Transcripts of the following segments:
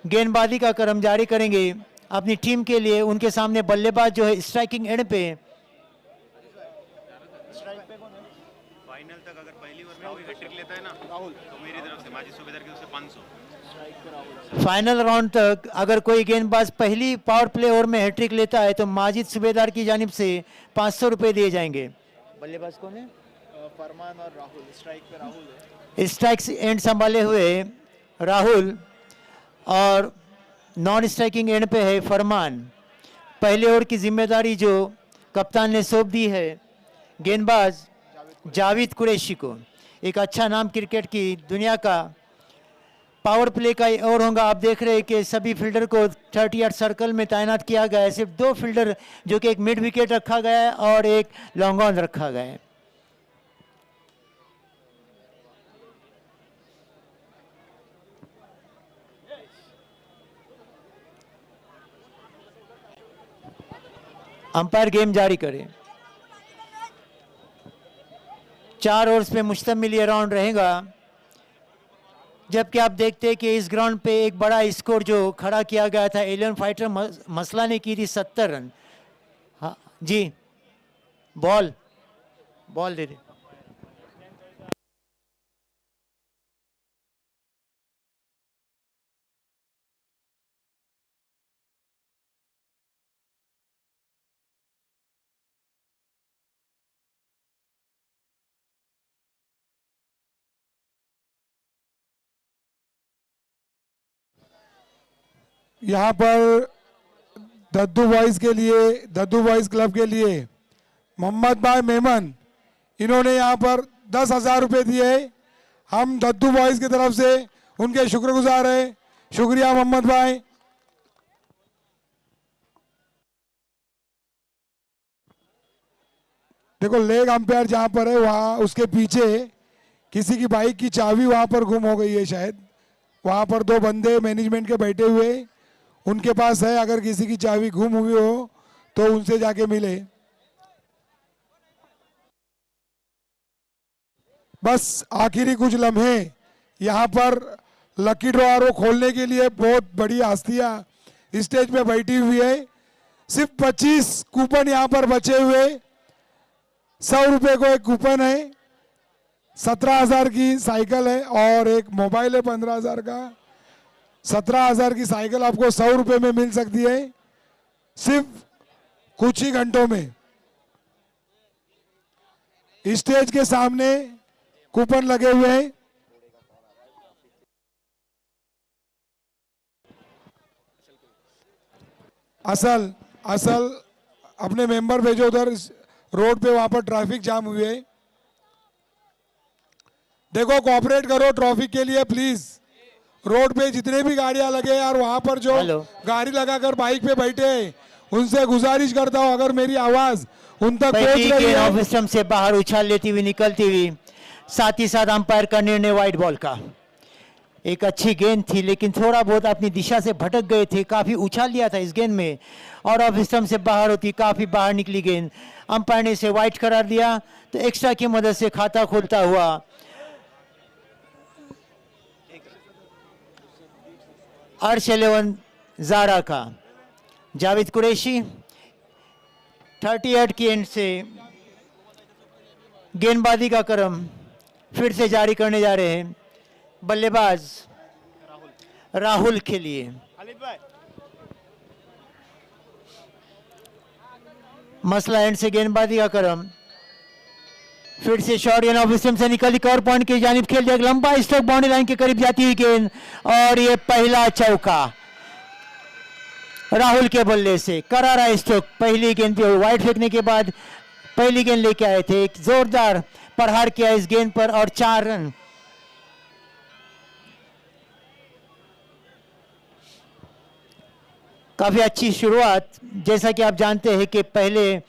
गेंदबाजी का क्रम जारी करेंगे अपनी टीम के लिए। उनके सामने बल्लेबाज जो है स्ट्राइकिंग एंड पे। फाइनल तक अगर पहली ओवर में कोई हैट्रिक लेता है ना राहुल, तो मेरी तरफ से माजिद सूबेदार की तरफ से 500। फाइनल राउंड तक अगर कोई गेंदबाज पहली पावर प्ले ओवर में हैट्रिक लेता है तो माजिद सूबेदार की जानिब से 500 रुपये दिए जाएंगे। बल्लेबाज कौन है? फरमान और राहुल। स्ट्राइक पे राहुल है। स्ट्राइक एंड संभाले हुए राहुल और नॉन स्ट्राइकिंग एंड पे है फरमान। पहले ओवर की जिम्मेदारी जो कप्तान ने सौंप दी है गेंदबाज जावेद कुरैशी को। एक अच्छा नाम क्रिकेट की दुनिया का। पावर प्ले का ओवर होगा। आप देख रहे हैं कि सभी फील्डर को 30 सर्कल में तैनात किया गया है। सिर्फ 2 फील्डर जो कि एक मिड विकेट रखा गया है और एक लॉन्ग ऑन रखा गया है। अंपायर गेम जारी करें। 4 ओवर्स पे मुश्तमिल ये राउंड रहेगा। जबकि आप देखते हैं कि इस ग्राउंड पे एक बड़ा स्कोर जो खड़ा किया गया था एलियन फाइटर मसला ने की थी 70 रन। हाँ जी, बॉल दे दे। यहाँ पर दद्दू बॉयज के लिए, दद्दू बॉयज क्लब के लिए मोहम्मद भाई मेमन, इन्होंने यहाँ पर 10,000 रुपये दिए। हम दद्दू बॉयज की तरफ से उनके शुक्रगुजार हैं। शुक्रिया मोहम्मद भाई। देखो लेग अंपायर जहाँ पर है वहाँ उसके पीछे किसी की बाइक की चाबी वहाँ पर गुम हो गई है शायद। वहाँ पर 2 बंदे मैनेजमेंट के बैठे हुए, उनके पास है। अगर किसी की चाबी गुम हुई हो तो उनसे जाके मिले। बस आखिरी कुछ लम्हे यहाँ पर लकी ड्रॉ को खोलने के लिए बहुत बड़ी हस्तियाँ स्टेज पे बैठी हुई है। सिर्फ 25 कूपन यहाँ पर बचे हुए। 100 रुपये को एक कूपन है, 17,000 की साइकिल है और एक मोबाइल है 15,000 का। 17,000 की साइकिल आपको 100 रुपये में मिल सकती है सिर्फ कुछ ही घंटों में। स्टेज के सामने कूपन लगे हुए हैं। असल अपने मेंबर भेजो उधर रोड पे, वहां पर ट्रैफिक जाम हुई है। देखो कोऑपरेट करो ट्रैफिक के लिए प्लीज। रोड पे जितने भी गाड़ियां लगे यार, वहां पर जो गाड़ी लगाकर बाइक पे बैठे हैं उनसे गुजारिश करता हूं अगर मेरी आवाज उन तक पहुंच रही है। ऑफ स्टंप से बाहर उछाल लेती हुई निकलती हुई, साथ ही साथ अंपायर का निर्णय वाइड बॉल का। एक अच्छी गेंद थी लेकिन थोड़ा बहुत अपनी दिशा से भटक गए थे। काफी उछाल लिया था इस गेंद में और ऑफ स्टंप से बाहर होती, काफी बाहर निकली गेंद। अंपायर ने इसे वाइड करार दिया तो एक्स्ट्रा की मदद से खाता खोलता हुआ अर्श 11 जारा का जावेद कुरैशी 38 की एंड से गेंदबाजी का क्रम फिर से जारी करने जा रहे हैं। बल्लेबाज राहुल के लिए मसला एंड से गेंदबाजी का क्रम फिर से शॉर्ट गेंद ऑफ स्टंप से निकली, कवर पॉइंट की जानिब खेल दिया। लंबा स्ट्रोक बाउंड्री लाइन के करीब जाती हुई गेंद और ये पहला चौका राहुल के बल्ले से। करारा स्ट्रोक। पहली गेंद पे वाइड फेंकने के बाद पहली गेंद लेके आए थे। एक जोरदार प्रहार किया इस गेंद पर और 4 रन। काफी अच्छी शुरुआत। जैसा कि आप जानते हैं कि पहले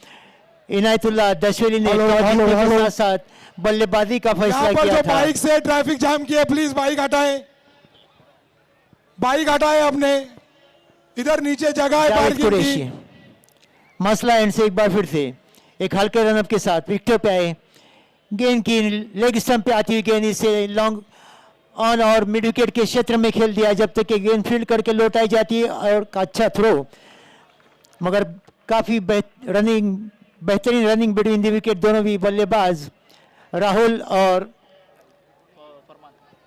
इनायतुल्लाह दशवेली ने साथ साथ बल्लेबाजी का फैसला किया था। बाइक से ट्रैफिक जाम किया, प्लीज बाइक हटाएं, बाइक हटाएं अपने। इधर नीचे जगह है पार्किंग की। मसला एंड से एक बार फिर से एक हल्के रनअप के साथ विकेट पे आए। गेंद की लेग स्टंप पे आती हुई गेंद इसे लॉन्ग ऑन और मिड विकेट के क्षेत्र में खेल दिया जब तक कि गेंद फील्ड करके लौटाई जाती है और अच्छा थ्रो, मगर काफ़ी बेहतरीन रनिंग बिटवीन द विकेट दोनों भी बल्लेबाज राहुल और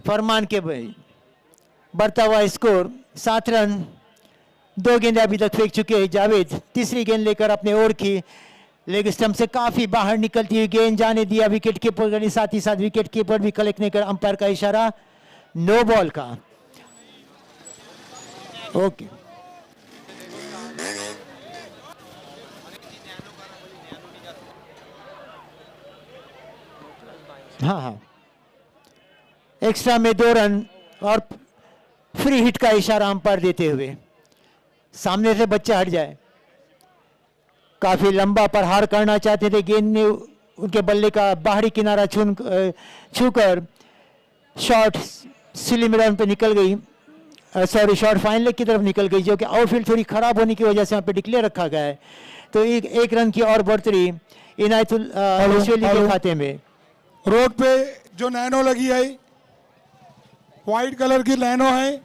फरमान के बढ़ता हुआ स्कोर 7 रन। 2 गेंदें अभी तक फेंक चुके हैं जावेद, तीसरी गेंद लेकर अपने ओर की लेग स्टंप से काफी बाहर निकलती हुई गेंद जाने दिया विकेट कीपर के, साथ ही साथ विकेट कीपर भी कलेक्ट नहीं कर, अंपायर का इशारा नो बॉल का। ओके हाँ, एक्स्ट्रा में 2 रन और फ्री हिट का इशारा अंपायर देते हुए सामने से बच्चा हट जाए। काफी लंबा प्रहार करना चाहते थे, गेंद ने उनके बल्ले का बाहरी किनारा छूकर शॉट स्लिम रन पे निकल गई, सॉरी शॉट फाइन लेग की तरफ निकल गई, जो कि आउटफील्ड थोड़ी खराब होने की वजह से यहाँ पे डिक्लेयर रखा गया है। तो एक रन की और बढ़ोतरी इनायतुल के खाते में। रोड पे जो नैनो लगी है, व्हाइट कलर की नैनो है,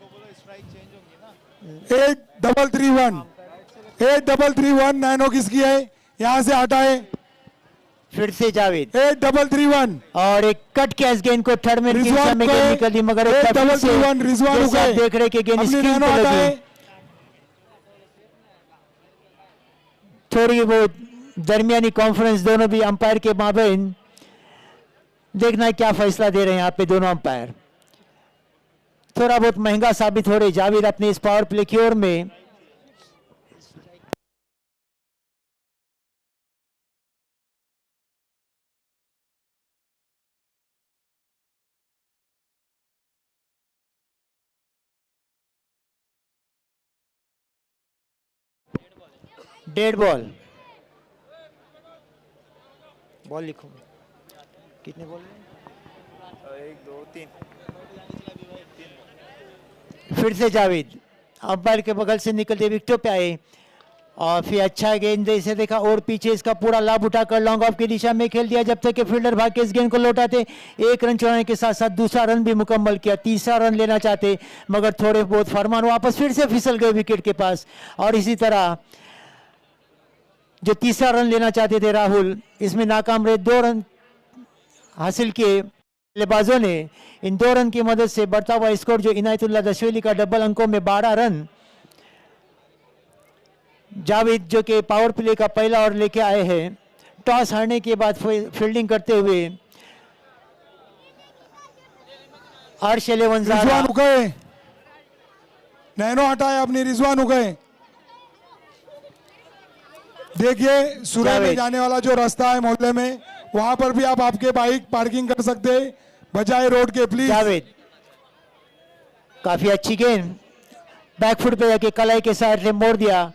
8331 नैनो किसकी है, यहाँ से हटाए। फिर से जावेद 8331 और एक कट कैच गेंद को थर्ड में निकल दी, मगर रिजवान देख रहे कि गेंद स्क्रीन पे लगी। थोड़ी बहुत दरमियानी कॉन्फ्रेंस दोनों भी अंपायर के माबैन, देखना क्या फैसला दे रहे हैं यहाँ पे दोनों अंपायर। थोड़ा बहुत महंगा साबित हो रही जावेद अपने इस पावर प्ले की ओर में। डेड बॉल, बॉल लिखो, कितने बॉल? 1 2 3। फिर से जावेद अंपायर के बगल से निकलते विकेटों पे आए और फिर अच्छा गेंद इसे देखा और पीछे इसका पूरा लाभ उठाकर लॉन्ग ऑफ की दिशा में खेल दिया जब तक कि फील्डर भाग के इस गेंद को लौटाते। 1 रन चुराने के साथ साथ दूसरा रन भी मुकम्मल किया, तीसरा रन लेना चाहते, मगर थोड़े बहुत फरमान वापस फिर से फिसल गए विकेट के पास। और इसी तरह जो तीसरा रन लेना चाहते थे राहुल, इसमें नाकाम रहे। 2 रन हासिल किए बल्लेबाजों ने। इन 2 रन की मदद से बढ़ता हुआ स्कोर जो इनायतुल्लाह दशवेली का डबल अंकों में 12 रन। जावेद जो कि पावर प्ले का पहला ओवर लेके आए हैं, टॉस हारने के बाद फील्डिंग करते हुए अर्श रिजवान उगए, नैनो हटाए अपनी, रिजवान उगए। देखिए सूरज में जाने वाला जो रास्ता है मोहल्ले में, वहां पर भी आप आपके बाइक पार्किंग कर सकते हैं बजाय रोड के, प्लीज। जावेद काफी अच्छी गेंद बैकफुट पे जाके कलाई के साइड से मोड़ दिया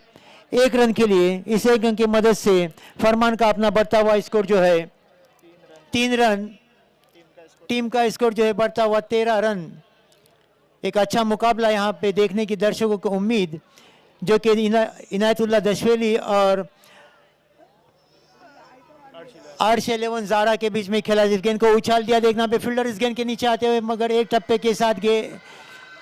1 रन के लिए। इस 1 रन की मदद से फरमान का अपना बढ़ता हुआ स्कोर जो है 3 रन, टीम का स्कोर जो है बढ़ता हुआ 13 रन। एक अच्छा मुकाबला यहाँ पे देखने की दर्शकों को उम्मीद, जो कि इनायतुल्लाह दशवेली और अर्श 11 ज़ारा के बीच में खेला। जिस गेंद को उछाल दिया, देखना पे फील्डर इस गेंद के नीचे आते हुए, मगर एक टप्पे के साथ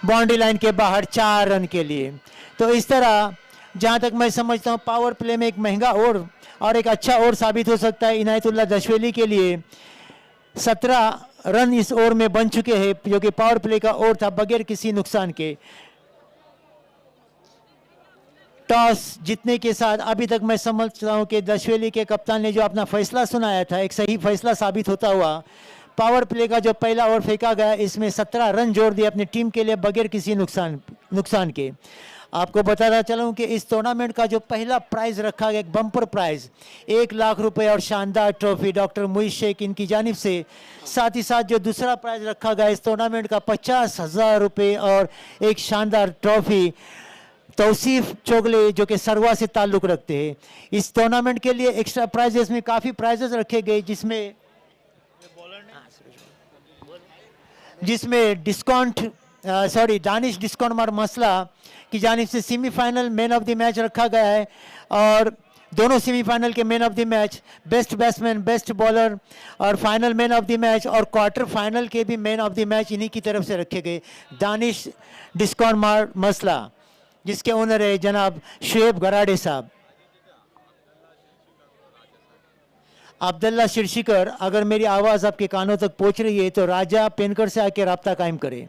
बाउंड्री लाइन के बाहर 4 रन के लिए। तो इस तरह जहां तक मैं समझता हूं पावर प्ले में एक महंगा और एक अच्छा ओवर साबित हो सकता है इनायतुल्लाह दशवेली के लिए। 17 रन इस ओवर में बन चुके हैं, जो कि पावर प्ले का ओवर था बगैर किसी नुकसान के। टॉस जीतने के साथ अभी तक मैं समझता हूं कि दशवेली के कप्तान ने जो अपना फैसला सुनाया था एक सही फैसला साबित होता हुआ। पावर प्ले का जो पहला ओवर फेंका गया, इसमें 17 रन जोड़ दिए अपनी टीम के लिए बगैर किसी नुकसान के। आपको बताना चलूं कि इस टूर्नामेंट का जो पहला प्राइज रखा गया, एक बम्पर प्राइज 1 लाख रुपए और शानदार ट्रॉफी डॉक्टर मुईज शेख इनकी जानिब से, साथ ही साथ जो दूसरा प्राइज रखा गया इस टूर्नामेंट का 50,000 रुपये और एक शानदार ट्रॉफी तौसीफ चोगले जो कि सरवा से ताल्लुक़ रखते हैं। इस टूर्नामेंट के लिए एक्स्ट्रा प्राइजेस में काफ़ी प्राइजेस रखे गए, जिसमें दानिश डिस्काउंट मसला की जानिब से semifinal man of the match रखा गया है और दोनों सेमीफाइनल के man of the match, best batsman, best bowler और final man of the match और क्वार्टर फाइनल के भी मैन ऑफ द मैच इन्हीं की तरफ से रखे गए। दानिश डिस्काउंट मसला, जिसके ओनर है जनाब शुएब गराडे साहब। अब्दुल्ला शिरशिकर, अगर मेरी आवाज़ आपके कानों तक पहुंच रही है तो राजा पेनकर से आके राब्ता कायम करें।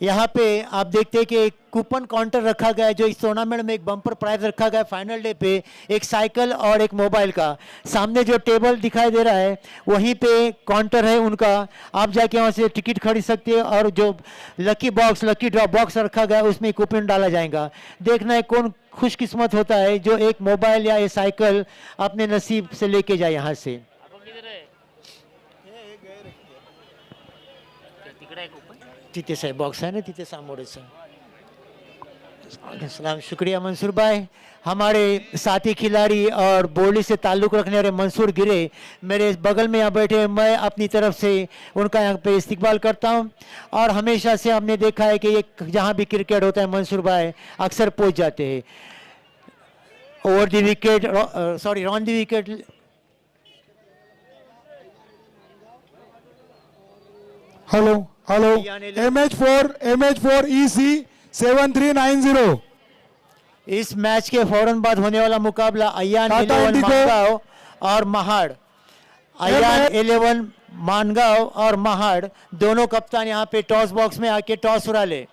यहाँ पे आप देखते हैं कि एक कूपन काउंटर रखा गया है, जो इस टूर्नामेंट में एक बम्पर प्राइज रखा गया है फाइनल डे पे, एक साइकिल और एक मोबाइल का। सामने जो टेबल दिखाई दे रहा है वहीं पे काउंटर है उनका, आप जाके वहाँ से टिकट खरीद सकते हैं और जो लकी ड्रॉ बॉक्स रखा गया है उसमें कूपन डाला जाएगा। देखना है कौन खुशकिस्मत होता है जो एक मोबाइल या एक साइकिल अपने नसीब से लेके जाए यहाँ से। तिथे साहेब बॉक्स है ना, तिथे सामोरे से। सलाम, शुक्रिया मंसूर भाई। हमारे साथी खिलाड़ी और बोली से ताल्लुक़ रखने वाले मंसूर गिरे मेरे बगल में यहाँ बैठे, मैं अपनी तरफ से उनका यहाँ पे इस्तकबाल करता हूँ। और हमेशा से हमने देखा है कि ये जहाँ भी क्रिकेट होता है मंसूर भाई अक्सर पहुँच जाते हैं। Over the wicket, sorry on the wicket. Hello hello, MH4 EC 7390। इस मैच के फौरन बाद होने वाला मुकाबला अयान टाटा 11 इंडिगो। मानगांव और महाड़, अयान 11 मानगांव और महाड़ दोनों कप्तान यहाँ पे टॉस बॉक्स में आके टॉस उड़ा ले।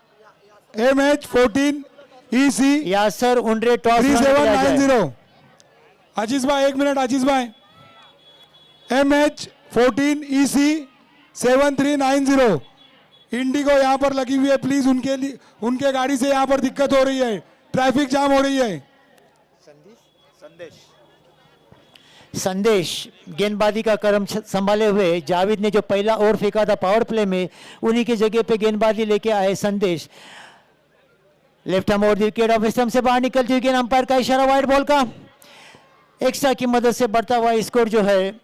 MH14 EC यासर उंडरे toss 3790। अजीज भाई 1 मिनट, अजीज भाई। MH14 EC 7390 इंडिगो यहाँ पर लगी हुई है, प्लीज उनके लिए, उनके गाड़ी से यहाँ पर दिक्कत हो रही है, ट्रैफिक जाम हो रही है। संदेश गेंदबाजी का क्रम संभाले हुए जावेद ने जो पहला ओवर फेंका था पावर प्ले में, उन्हीं की जगह पे गेंदबाजी लेके आए संदेश। Left arm over wicket off stump से बाहर निकलती हुई गेंद, अंपायर का इशारा वाइड बॉल का। एक्स्ट्रा की मदद से बढ़ता हुआ स्कोर जो है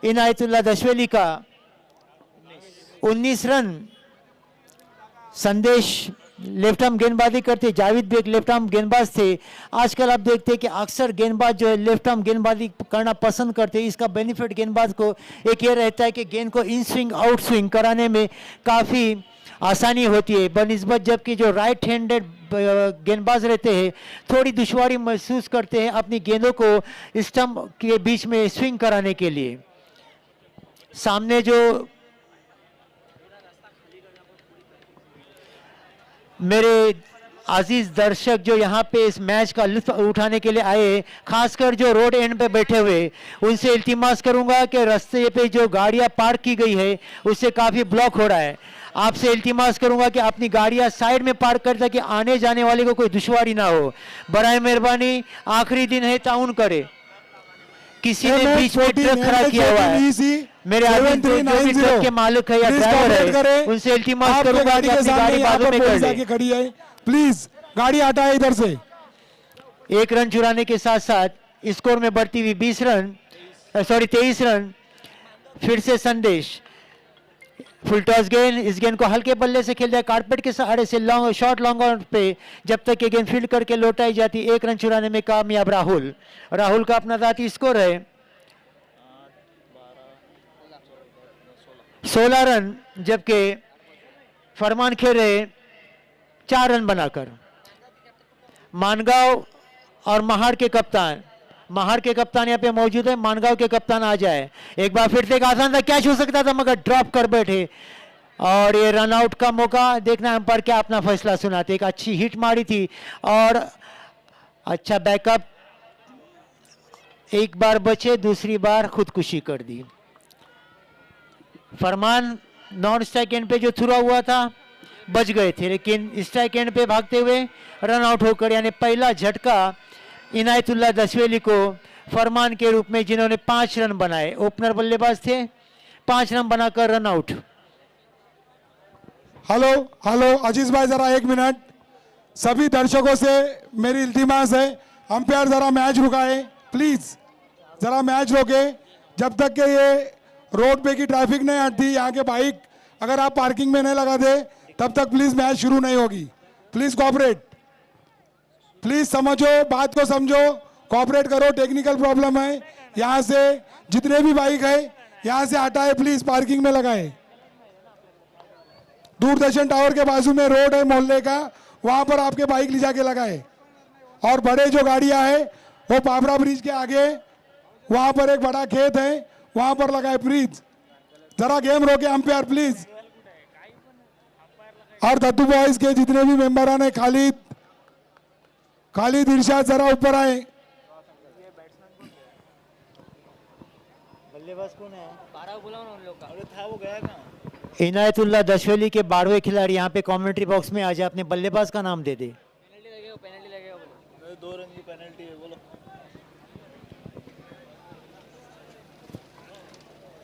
इनायतुल्लाह दशवेली का 19 रन। संदेश लेफ्ट आर्म गेंदबाजी करते, जावेद भी एक लेफ्ट आर्म गेंदबाज थे। आजकल आप देखते हैं कि अक्सर गेंदबाज जो है लेफ्ट आर्म गेंदबाजी करना पसंद करते हैं। इसका बेनिफिट गेंदबाज को एक ये रहता है कि गेंद को इन स्विंग आउट स्विंग कराने में काफ़ी आसानी होती है बनिस्बत, जबकि जो राइट हैंडेड गेंदबाज रहते हैं थोड़ी दुश्वारी महसूस करते हैं अपनी गेंदों को स्टंप के बीच में स्विंग कराने के लिए। सामने जो मेरे अजीज दर्शक जो यहाँ पे इस मैच का लुत्फ उठाने के लिए आए, खासकर जो रोड एंड पे बैठे हुए, उनसे इल्तिमास करूंगा कि रास्ते पे जो गाड़ियाँ पार्क की गई है उससे काफ़ी ब्लॉक हो रहा है। आपसे इल्तिमास करूंगा कि अपनी गाड़ियाँ साइड में पार्क कर ताकि आने जाने वाले को कोई दुश्वारी ना हो। बराए मेहरबानी आखिरी दिन है, ताउन करे। किसी ने बीच में ट्रक खड़ा किया हुआ है, मेरे आदमी जो भी ट्रक के मालिक है या ड्राइवर है उनसे इल्तिमास करूंगा कि अपनी गाड़ी बाजू में कर ले। खड़ी है, प्लीज गाड़ी हटाए इधर से। 1 रन चुराने के साथ साथ स्कोर में बढ़ती हुई 23 रन। फिर से संदेश फुल टॉस गेंद, इस गेंद को हल्के बल्ले से खेल जाए कारपेट के सहारे से लॉन्ग शॉर्ट लॉन्ग ऑन पे, जब तक ये गेंद फील्ड करके लौटाई जाती। 1 रन चुराने में कामयाब राहुल का अपना जाती स्कोर है 16 रन, जबकि फरमान खेल रहे 4 रन बनाकर। मानगांव और महाड़ के कप्तान यहाँ पे मौजूद है। मानगांव के कप्तान आ जाए। एक बार फिर से एक आसान सा कैच हो सकता था मगर ड्रॉप कर बैठे और ये रन आउट का मौका। देखना अंपायर क्या अपना फैसला सुनाते। एक अच्छी हिट मारी थी और अच्छा बैकअप, एक बार बचे, दूसरी बार खुदकुशी कर दी। फरमान नॉन स्ट्राइक एंड पे जो थ्रो हुआ था बच गए थे, लेकिन स्ट्राइक एंड पे भागते हुए रन आउट होकर, यानी पहला झटका इनायतुल्लाह दशवेली को फरमान के रूप में, जिन्होंने 5 रन बनाए। ओपनर बल्लेबाज थे, 5 रन बनाकर रन आउट। हेलो अजीज भाई जरा 1 मिनट, सभी दर्शकों से मेरी इल्तिमास है अंपायर जरा मैच रुकाए प्लीज, जरा मैच रोके जब तक के ये रोड पे की ट्रैफिक नहीं हटती। यहाँ के बाइक अगर आप पार्किंग में नहीं लगा दे तब तक प्लीज मैच शुरू नहीं होगी। Please cooperate. प्लीज समझो, बात को समझो, कोऑपरेट करो, टेक्निकल प्रॉब्लम है। यहाँ से जितने भी बाइक है यहाँ से हटाए, प्लीज पार्किंग में लगाए। दूरदर्शन टावर के बाजू में रोड है मोहल्ले का, वहां पर आपके बाइक ले जाके लगाए। और बड़े जो गाड़ियां है वो पापड़ा ब्रिज के आगे, वहां पर एक बड़ा खेत है, वहां पर लगाए प्लीज। जरा गेम रोके अंपायर प्लीज। और दत्तू बॉयज के जितने भी मेंबर हैं, खालिद इरशाद जरा ऊपर आए। बल्लेबाज कौन है? अरे था वो गया कहाँ? इनायतुल्लाह दशवली के 12वें खिलाड़ी यहाँ पे कमेंट्री बॉक्स में आ जाए, अपने बल्लेबाज का नाम दे दे। अरे 2 रन की पेनल्टी है, बोलो।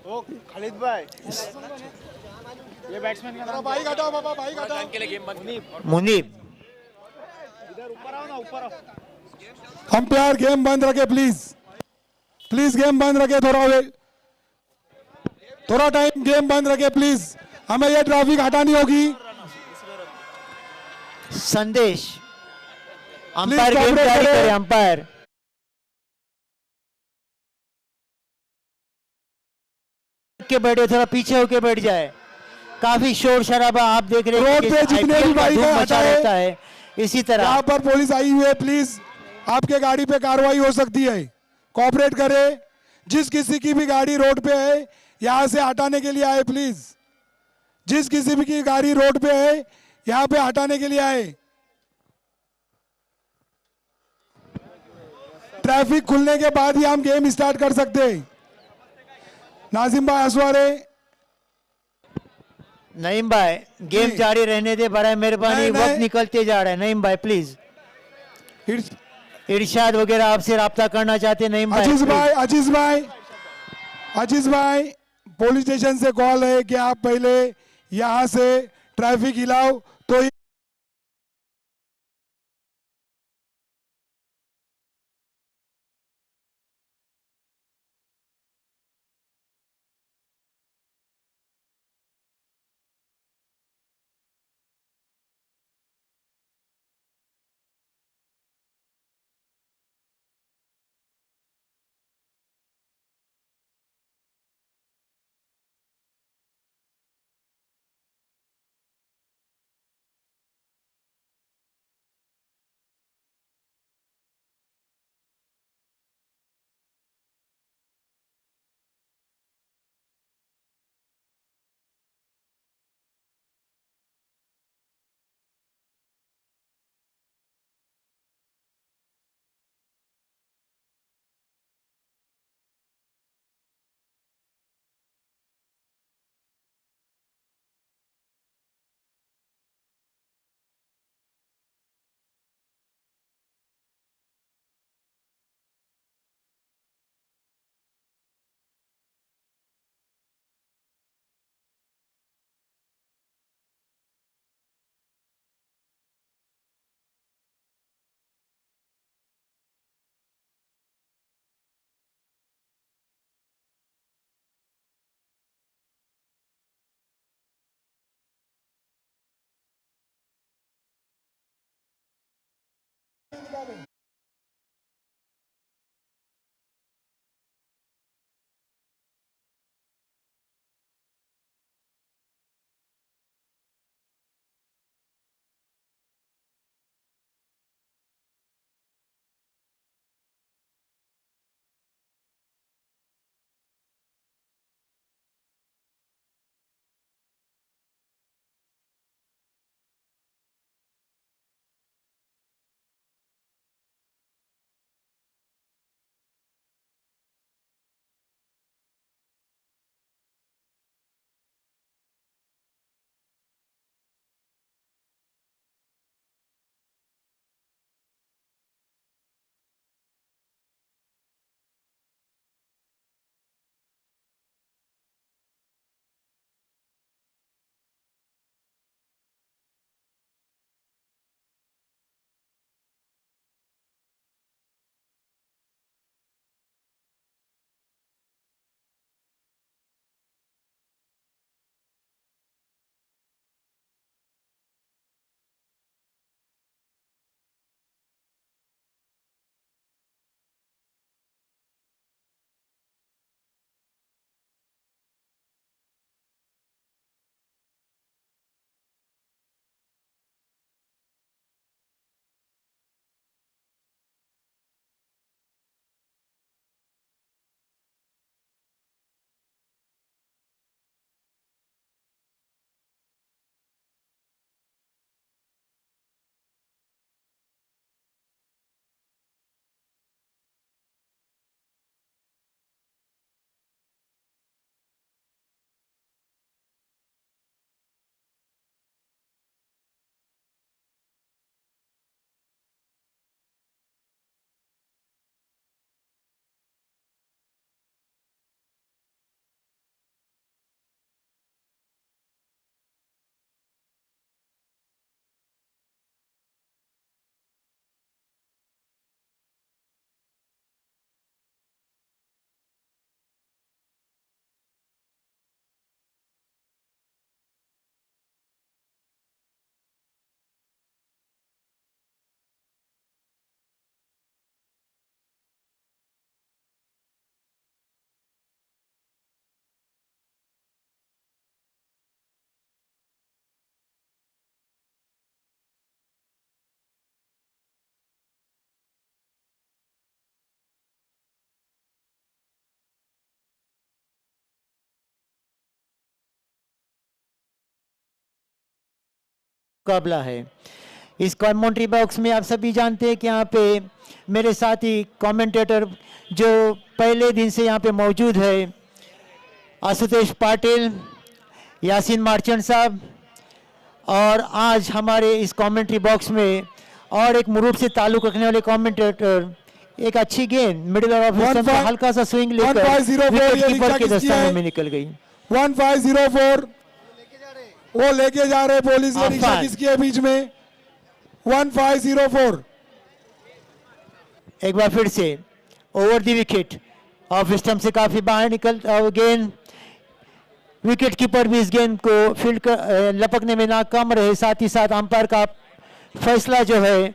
ओ खालिद भाई, ये बैट्समैन का नाम बाइक हटाओ बाबा, बाइक हटाओ। मुनीब, इधर ऊपर आओ ना, ऊपर आओ। अंपायर गेम बंद रखे प्लीज, प्लीज गेम बंद रखे। थोड़ा टाइम गेम बंद रखे प्लीज, हमें ये ट्रैफिक हटानी होगी। संदेश, अंपायर गेम cooperate जारी करें। करे। अंपायर के बैठे, थोड़ा पीछे होके बैठ जाए। काफी शोर शराबा आप देख रहे हैं रोड कि पे जितने IPL भी का बाइक धूम है, मचा हटाए। रहता है। इसी तरह यहाँ पर पुलिस आई हुई है, प्लीज आपके गाड़ी पे कार्रवाई हो सकती है, कोऑपरेट करे। जिस किसी की भी गाड़ी रोड पे है यहाँ से हटाने के लिए आए प्लीज। जिस किसी भी की गाड़ी रोड पे है यहाँ पे हटाने के लिए आए। ट्रैफिक खुलने के बाद ही हम गेम स्टार्ट कर सकते हैं। नाजिम भाई हंसवारे, नईम भाई गेम जी। जारी रहने दे, बड़ा मेहरबानी, नहीं, वक्त नहीं। निकलते जा रहा है। नईम भाई प्लीज, इरशाद वगैरह आपसे राब्ता करना चाहते हैं। नईम भाई अजीज please। भाई, अजीज भाई पुलिस स्टेशन से कॉल है कि आप पहले यहाँ से ट्रैफिक हिलाओ तो मुकाबला है। इस कमेंट्री बॉक्स में आप सभी जानते हैं कि यहाँ पे मेरे साथी कमेंटेटर जो पहले दिन से यहाँ पे मौजूद है, आशुतोष पाटिल, यासीन मार्चेंट साहब, और आज हमारे इस कमेंट्री बॉक्स में और एक मुरूप से ताल्लुक रखने वाले कमेंटेटर, एक अच्छी गेंद मिडिल ऑफ में हल्का सा स्विंग लेकर 1504 विकेट कीपर के किसकी है? दस्तानों में निकल गई। 1504 वो लेके जा रहे पुलिस, ये रिक्शा आफान। किसकी है बीच में? 1504 एक बार फिर से over the wicket, off stump से काफी बाहर निकल गेंद, विकेट कीपर भी इस गेंद को फील्ड कर लपकने में नाकाम रहे। साथ ही साथ अंपायर का फैसला जो है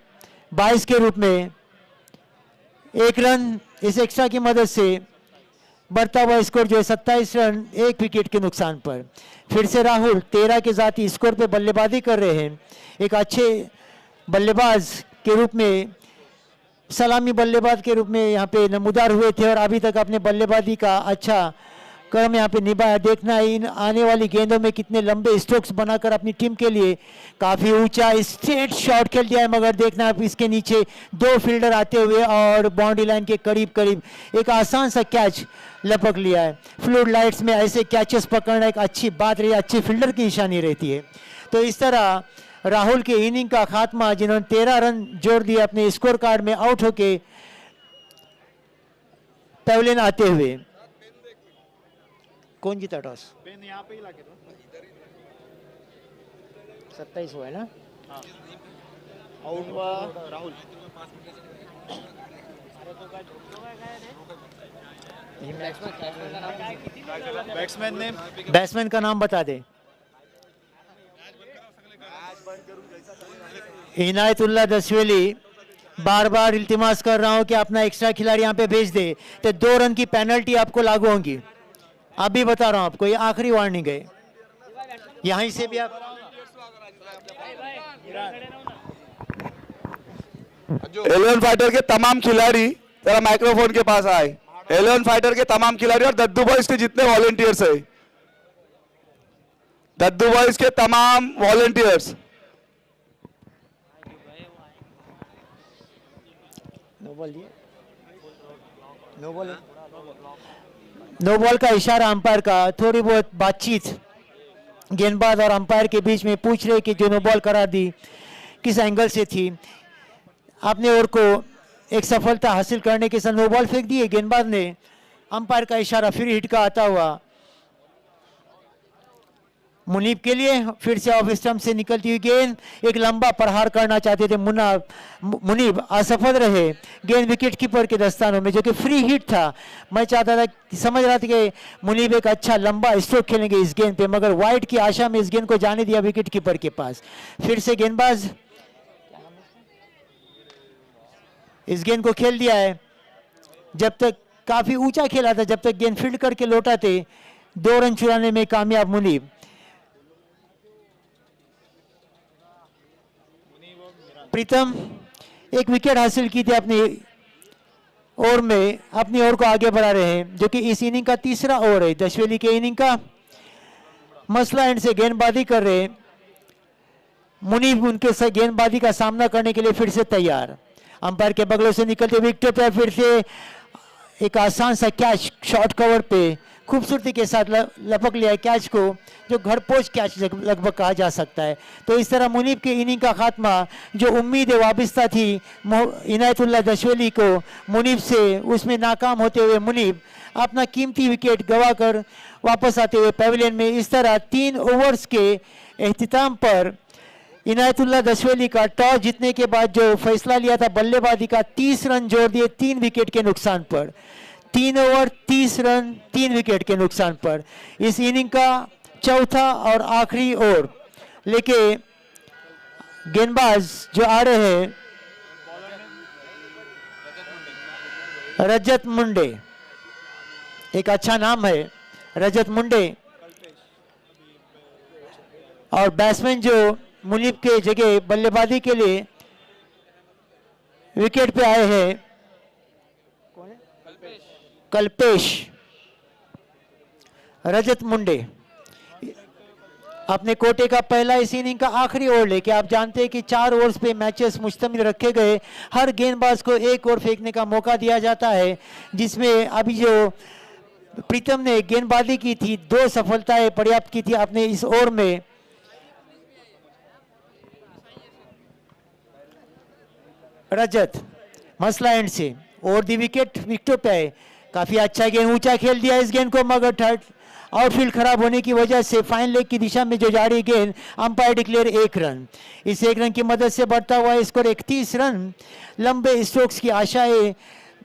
22 के रूप में, 1 रन इस एक्स्ट्रा की मदद से बढ़ता हुआ स्कोर जो है 27 रन 1 विकेट के नुकसान पर। फिर से राहुल 13 के जाती स्कोर पे बल्लेबाजी कर रहे हैं। एक अच्छे बल्लेबाज के रूप में, सलामी बल्लेबाज के रूप में यहाँ पे नमूदार हुए थे और अभी तक अपने बल्लेबाजी का अच्छा क्रम यहाँ पे निभाया। देखना है इन आने वाली गेंदों में कितने लंबे स्ट्रोक्स बनाकर अपनी टीम के लिए काफी ऊंचा स्ट्रेट शॉट खेल दिया है, मगर देखना है इसके नीचे 2 फील्डर आते हुए और बाउंड्री लाइन के करीब करीब एक आसान सा कैच लपक लिया है। फ्लूड लाइट्स में ऐसे कैचेस पकड़ना एक अच्छी बात रही, अच्छी फील्डर की निशानी रहती है। तो इस तरह राहुल के इनिंग का खात्मा, जिन्होंने 13 रन जोड़ दिए अपने स्कोर कार्ड में आउट होके पवेलियन आते हुए। कौन जीता टॉस? पेन यहाँ पे ही लाके दो। 27 हुआ है ना? आउट हुआ राहुल। बैट्समैन ने बैट्समैन का नाम बता दे। इनायतुल्लाह दशवेली। बार बार इल्तिमास कर रहा हूं कि अपना एक्स्ट्रा खिलाड़ी यहाँ पे भेज दे, तो 2 रन की पेनल्टी आपको लागू होगी। अभी बता रहा हूं आपको, ये आखिरी वार्निंग है। यहीं से भी आप 11 फाइटर के तमाम खिलाड़ी जरा माइक्रोफोन के पास आए। 11 फाइटर के तमाम खिलाड़ी और दद्दू बॉयज के जितने वॉलंटियर्स है, दद्दू बॉयज के तमाम वॉलंटियर्स। नो बॉल दिए, नो बॉल, नो बॉल का इशारा अंपायर का। थोड़ी बहुत बातचीत गेंदबाज और अंपायर के बीच में पूछ रहे कि जो नो बॉल करार दी किस एंगल से थी। अपने ओर को एक सफलता हासिल करने के साथ नो बॉल फेंक दिए गेंदबाज ने। अंपायर का इशारा फिर हिट का आता हुआ मुनीब के लिए। फिर से ऑफ स्टंप से निकलती हुई गेंद, एक लंबा प्रहार करना चाहते थे मुनीब, असफल रहे। गेंद विकेट कीपर के दस्तानों में, जो कि फ्री हिट था। मैं चाहता था, समझ रहा था कि मुनीब एक अच्छा लंबा स्ट्रोक खेलेंगे इस गेंद पे, मगर वाइड की आशा में इस गेंद को जाने दिया विकेट कीपर के पास। फिर से गेंदबाज इस गेंद को खेल दिया है। जब तक काफी ऊंचा खेला था, जब तक गेंद फील्ड करके लौटाते 2 रन चुराने में कामयाब मुनीब। प्रीतम एक विकेट हासिल की थी अपनी ओवर में, अपनी ओर को आगे बढ़ा रहे हैं, जो कि इस इनिंग का 3रा ओवर है दशवेली के इनिंग का। मसला एंड से गेंदबाजी कर रहे मुनीब, उनके से गेंदबाजी का सामना करने के लिए फिर से तैयार। अंपायर के बगलों से निकलते विकेट पर फिर से एक आसान सा कैच शॉर्ट कवर पे खूबसूरती के साथ लपक लिया कैच को, जो घर पोच कैच लगभग कहा जा सकता है। तो इस तरह मुनीब के इनिंग का खात्मा, जो उम्मीद वाबस्ता थी इनायतुल्लाह दशवेली को मुनीब से, उसमें नाकाम होते हुए मुनीब अपना कीमती विकेट गंवाकर वापस आते हुए पवेलियन में। इस तरह 3 ओवर्स के एख्तिताम पर इनायतुल्लाह दशवेली का टॉस जीतने के बाद जो फैसला लिया था बल्लेबाजी का, 30 रन जोड़ दिए 3 विकेट के नुकसान पर। 3 ओवर 30 रन 3 विकेट के नुकसान पर। इस इनिंग का चौथा और आखिरी ओवर लेके गेंदबाज जो आ रहे हैं रजत मुंडे, एक अच्छा नाम है रजत मुंडे, और बैट्समैन जो मुनीब के जगह बल्लेबाजी के लिए विकेट पे आए हैं कल्पेश रजत मुंडे। अपने कोटे का पहला इस इनिंग का आखिरी ओवर लेके, आप जानते हैं कि 4 ओवर्स पे मैचेस मुश्तमिल रखे गए, हर गेंदबाज को 1 ओवर फेंकने का मौका दिया जाता है, जिसमें अभी जो प्रीतम ने गेंदबाजी की थी 2 सफलताएं पर्याप्त की थी अपने इस ओवर में। रजत मसला एंड से और दी विकेटों पे काफी अच्छा गेंद, ऊंचा खेल दिया इस गेंद को, मगर थर्ड आउटफील्ड खराब होने की वजह से फाइन लेग की दिशा में जो जा रही गेंद, अंपायर डिक्लेयर 1 रन। इस 1 रन की मदद से बढ़ता हुआ स्कोर 31 रन। लंबे स्ट्रोक्स की आशाएं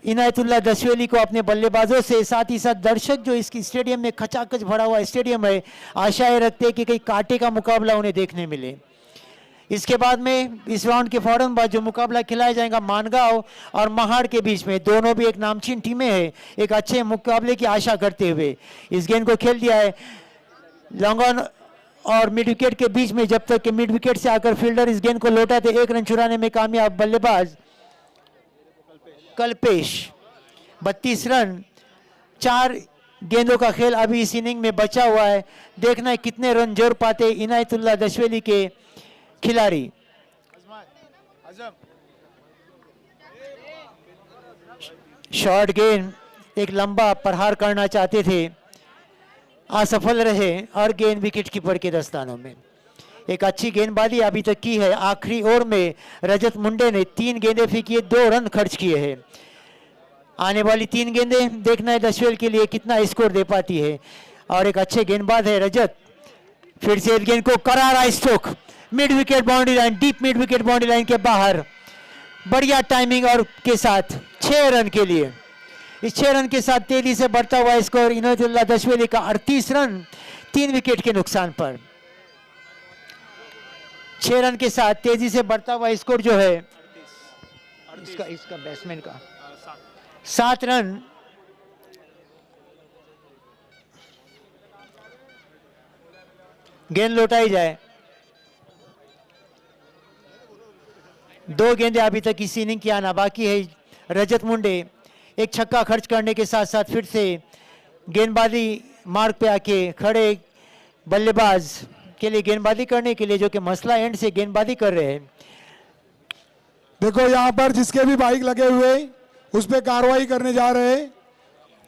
इनायतुल्लाह दशवेली को अपने बल्लेबाजों से, साथ ही साथ दर्शक जो इस स्टेडियम में खचाखच भरा हुआ स्टेडियम है, आशाएं रखते हैं कि कहीं कांटे का मुकाबला उन्हें देखने मिले। इसके बाद में इस राउंड के फौरन बाद जो मुकाबला खिलाया जाएगा मानगांव और महाड़ के बीच में, दोनों भी एक नामचीन टीमें हैं, एक अच्छे मुकाबले की आशा करते हुए इस गेंद को खेल दिया है लॉन्ग ऑन और मिड विकेट के बीच में, जब तक कि मिड विकेट से आकर फील्डर इस गेंद को लौटाते 1 रन चुराने में कामयाब बल्लेबाज कल्पेश। 32 रन, 4 गेंदों का खेल अभी इस इनिंग में बचा हुआ है, देखना है कितने रन जोड़ पाते इनायतुल्लाह दशवेली के खिलाड़ी। शॉर्ट गेंद, एक लंबा प्रहार करना चाहते थे, असफल रहे और गेंद विकेट कीपर के दस्तानों में। एक अच्छी गेंदबाजी अभी तक की है। आखिरी ओवर में रजत मुंडे ने 3 गेंदें फेंकी, 2 रन खर्च किए हैं। आने वाली 3 गेंदें देखना है दशवेल के लिए कितना स्कोर दे पाती है, और एक अच्छे गेंदबाज है रजत। फिर से गेंद को करारा stroke, mid wicket boundary line, deep mid wicket boundary line के बाहर, बढ़िया टाइमिंग और के साथ 6 रन के लिए। इस 6 रन के साथ तेजी से बढ़ता हुआ स्कोर इनायतुल्लाह दशवेली का 38 रन 3 विकेट के नुकसान पर। 6 रन के साथ तेजी से बढ़ता हुआ स्कोर जो है इसका बैट्समैन का 7 रन। गेंद लौटाई जाए। 2 गेंदें अभी तक इस इनिंग की आना बाकी है। रजत मुंडे एक छक्का खर्च करने के साथ साथ फिर से गेंदबाजी मार्ग पे आके खड़े बल्लेबाज के लिए गेंदबाजी करने के लिए, जो कि मसला एंड से गेंदबाजी कर रहे हैं। देखो यहाँ पर जिसके भी बाइक लगे हुए उस पर कार्रवाई करने जा रहे हैं,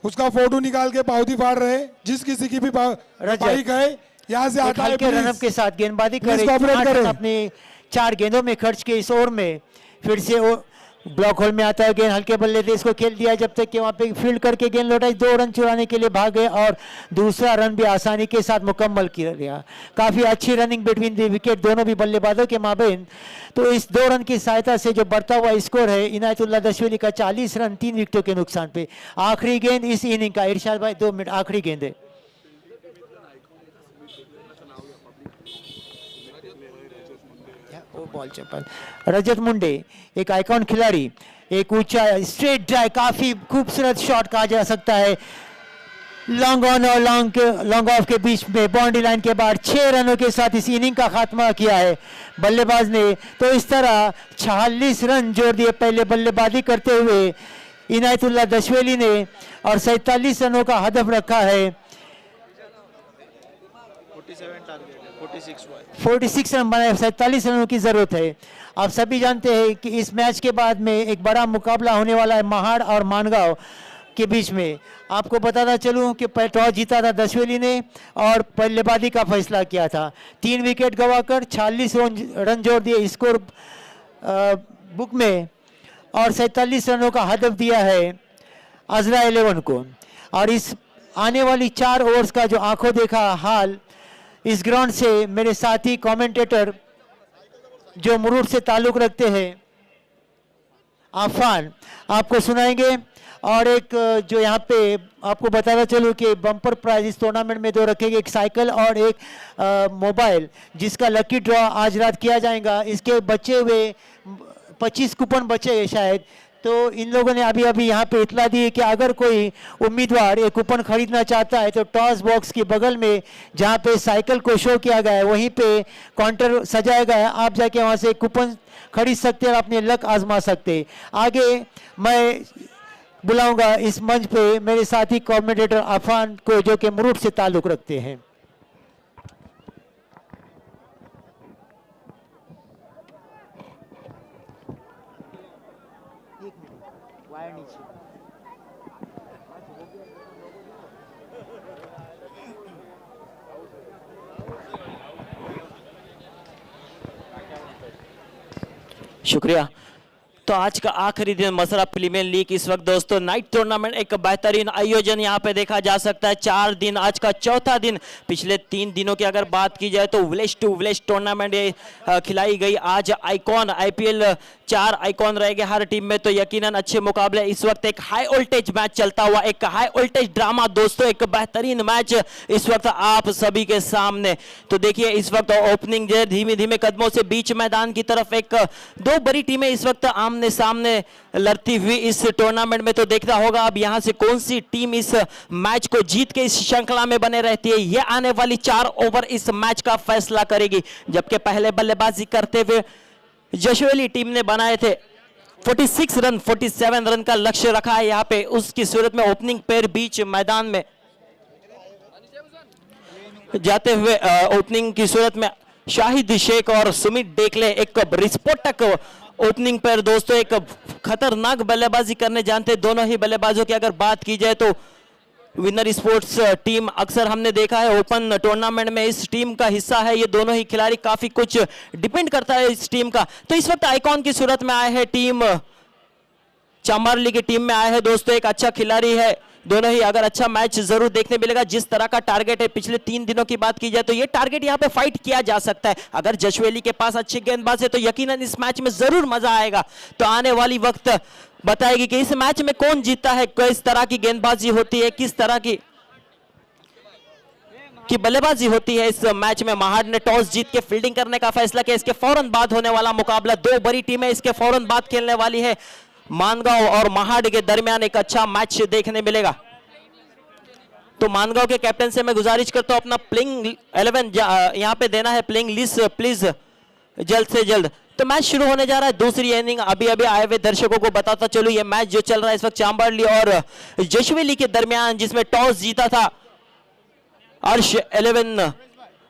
उसका फोटो निकाल के पावती फाड़ रहे हैं। जिस किसी की भी बाइक है यहाँ से आता है, हल्के रनअप के साथ गेंदबाजी कर रहे, अपने 4 गेंदों में खर्च के इस ओवर में फिर से वो ब्लॉक होल में आता है गेंद, हल्के बल्ले से इसको खेल दिया, जब तक कि वहां पे फील्ड करके गेंद लौटाई, 2 रन चुराने के लिए भागे और दूसरा रन भी आसानी के साथ मुकम्मल किया गया। काफी अच्छी रनिंग बिटवीन द विकेट दोनों भी बल्लेबाजों के माबेन। तो इस 2 रन की सहायता से जो बढ़ता हुआ स्कोर है इनायतुल्लाह दशवेली का 40 रन 3 विकेटों के नुकसान पे। आखिरी गेंद इस इनिंग का, इरशाद भाई 2 मिनट आखिरी गेंद है। बॉल चप्पल रजत मुंडे एक आइकॉन खिलाड़ी, एक ऊंचा स्ट्रेट ड्राइव, काफी खूबसूरत शॉट कहा जा सकता है, लॉन्ग ऑन और लॉन्ग ऑफ के बीच में बाउंड्री लाइन के बाद 6 रनों के साथ इस इनिंग का खात्मा किया है बल्लेबाज ने। तो इस तरह 46 रन जोड़ दिए पहले बल्लेबाजी करते हुए इनायतुल्लाह दशवेली ने, और 47 रनों का हदफ रखा है। 46 रन बनाए, 47 रनों की जरूरत है। आप सभी जानते हैं कि इस मैच के बाद में एक बड़ा मुकाबला होने वाला है महाड़ और मानगांव के बीच में। आपको बताना चलूं कि टॉस जीता था दशवेली ने और बल्लेबाजी का फैसला किया था। 3 विकेट गंवाकर 46 रन जोड़ दिए स्कोर बुक में, और 47 रनों का हदफ दिया है अजरा 11 को। और इस आने वाली 4 ओवर्स का जो आंखों देखा हाल इस ग्राउंड से मेरे साथी कमेंटेटर जो मुरूड से ताल्लुक रखते हैं आफान आपको सुनाएंगे। और एक जो यहाँ पे आपको बताना चलूँ कि बम्पर प्राइज इस टूर्नामेंट में 2 रखेंगे, एक साइकिल और एक मोबाइल, जिसका लकी ड्रॉ आज रात किया जाएगा। इसके बचे हुए 25 कूपन बचे हैं शायद। तो इन लोगों ने अभी अभी यहाँ पे इतला दी है कि अगर कोई उम्मीदवार एक कूपन खरीदना चाहता है तो टॉस बॉक्स के बगल में जहाँ पे साइकिल को शो किया गया है वहीं पे काउंटर सजाया गया है, आप जाके वहाँ से कूपन खरीद सकते हैं और अपने लक आजमा सकते हैं। आगे मैं बुलाऊंगा इस मंच पे मेरे साथी कमेंटेटर अफान को, जो कि मुरूड से ताल्लुक रखते हैं। वायर नीचे। शुक्रिया। तो आज का आखिरी दिन मसरफ प्रीमियर लीग इस वक्त दोस्तों नाइट टूर्नामेंट एक बेहतरीन आयोजन यहाँ पे देखा जा सकता है। 4 दिन, आज का चौथा दिन। पिछले 3 दिनों की अगर बात की जाए तो विलेज टू विलेज टूर्नामेंट खिलाई गई। आज आइकॉन IPL 4 आइकॉन रहेंगे हर टीम में, तो यकीनन अच्छे मुकाबले। इस वक्त एक हाई वोल्टेज मैच चलता हुआ, एक हाई वोल्टेज ड्रामा दोस्तों, एक बेहतरीन मैच इस वक्त आप सभी के सामने। तो देखिए इस वक्त ओपनिंग जो धीमे धीमे कदमों से बीच मैदान की तरफ एक 2 बड़ी टीमें इस वक्त आमने सामने लड़ती हुई इस टूर्नामेंट में। तो देखना होगा अब यहां से कौन सी टीम इस मैच को जीत के इस श्रृंखला में बने रहती है। यह आने वाली 4 ओवर इस मैच का फैसला करेगी। जबकि पहले बल्लेबाजी करते हुए जशवेली टीम ने बनाए थे 46 रन, 47 रन का लक्ष्य रखा है यहाँ पे। उसकी सूरत में ओपनिंग पेयर बीच मैदान में जाते हुए ओपनिंग की सूरत में शाहिद शेख और सुमित डेकले एक विस्फोटक ओपनिंग पेयर दोस्तों, एक खतरनाक बल्लेबाजी करने जानते दोनों ही बल्लेबाजों की अगर बात की जाए तो विनर स्पोर्ट्स टीम अक्सर हमने देखा है ओपन टूर्नामेंट में इस टीम का हिस्सा है। ये दोनों ही खिलाड़ी काफी कुछ डिपेंड करता है इस टीम का। तो इस वक्त आइकॉन की सूरत में आए हैं टीम चांबारली की टीम में आए हैं दोस्तों, एक अच्छा खिलाड़ी है। दोनों ही अगर अच्छा मैच जरूर देखने मिलेगा। जिस तरह का टारगेट है पिछले 3 दिनों की बात की जाए तो ये टारगेट यहाँ पे फाइट किया जा सकता है। अगर जशवेली के पास अच्छे गेंदबाज है तो यकीनन इस मैच में जरूर मजा आएगा। तो आने वाली वक्त बताएगी कि इस मैच में कौन जीतता है, किस तरह की गेंदबाजी होती है, किस तरह की बल्लेबाजी होती है। इस मैच में महाड़ ने टॉस जीत के फील्डिंग करने का फैसला किया। इसके फौरन बाद होने वाला मुकाबला 2 बड़ी टीमें इसके फौरन बाद खेलने वाली है। मानगांव और महाड़ के दरमियान एक अच्छा मैच देखने मिलेगा। तो मानगांव के कैप्टन से मैं गुजारिश करता हूं अपना प्लेइंग 11 यहां पे देना है, प्लेइंग लिस्ट प्लीज जल्द से जल्द। तो मैच शुरू होने जा रहा है। दूसरी इनिंग अभी अभी आए हुए दर्शकों को बताता चलो ये मैच जो चल रहा है इस वक्त चांबारली और जशवेली के दरमियान, जिसमें टॉस जीता था अर्श 11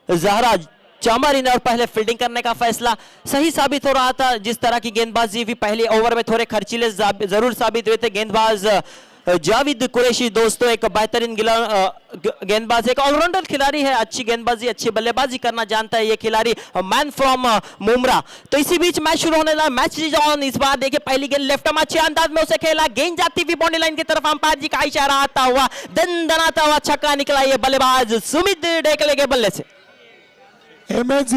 जहरा चांबारी ने और पहले फील्डिंग करने का फैसला सही साबित हो रहा था। जिस तरह की गेंदबाजी भी पहले ओवर में थोड़े खर्चीले जरूर साबित हुए थे। गेंदबाज जाविद कुरैशी दोस्तों एक बेहतरीन गेंदबाज, एक ऑलराउंडर खिलाड़ी है। अच्छी गेंदबाजी, अच्छी बल्लेबाजी करना जानता है ये खिलाड़ी, मैन फ्रॉम मुमरा। तो इसी बीच मैच शुरू होने लगा। Match is on. इस बार देखिए पहली गेंद लेफ्ट में अच्छे अंदाज में उसे खेला, गेंद जाती हुई बाउंड्री लाइन की तरफ अंपायर जी का इशारा आता हुआ दनदनाता हुआ छक्का निकला ये बल्लेबाज सुमित डेकले के बल्ले से। MH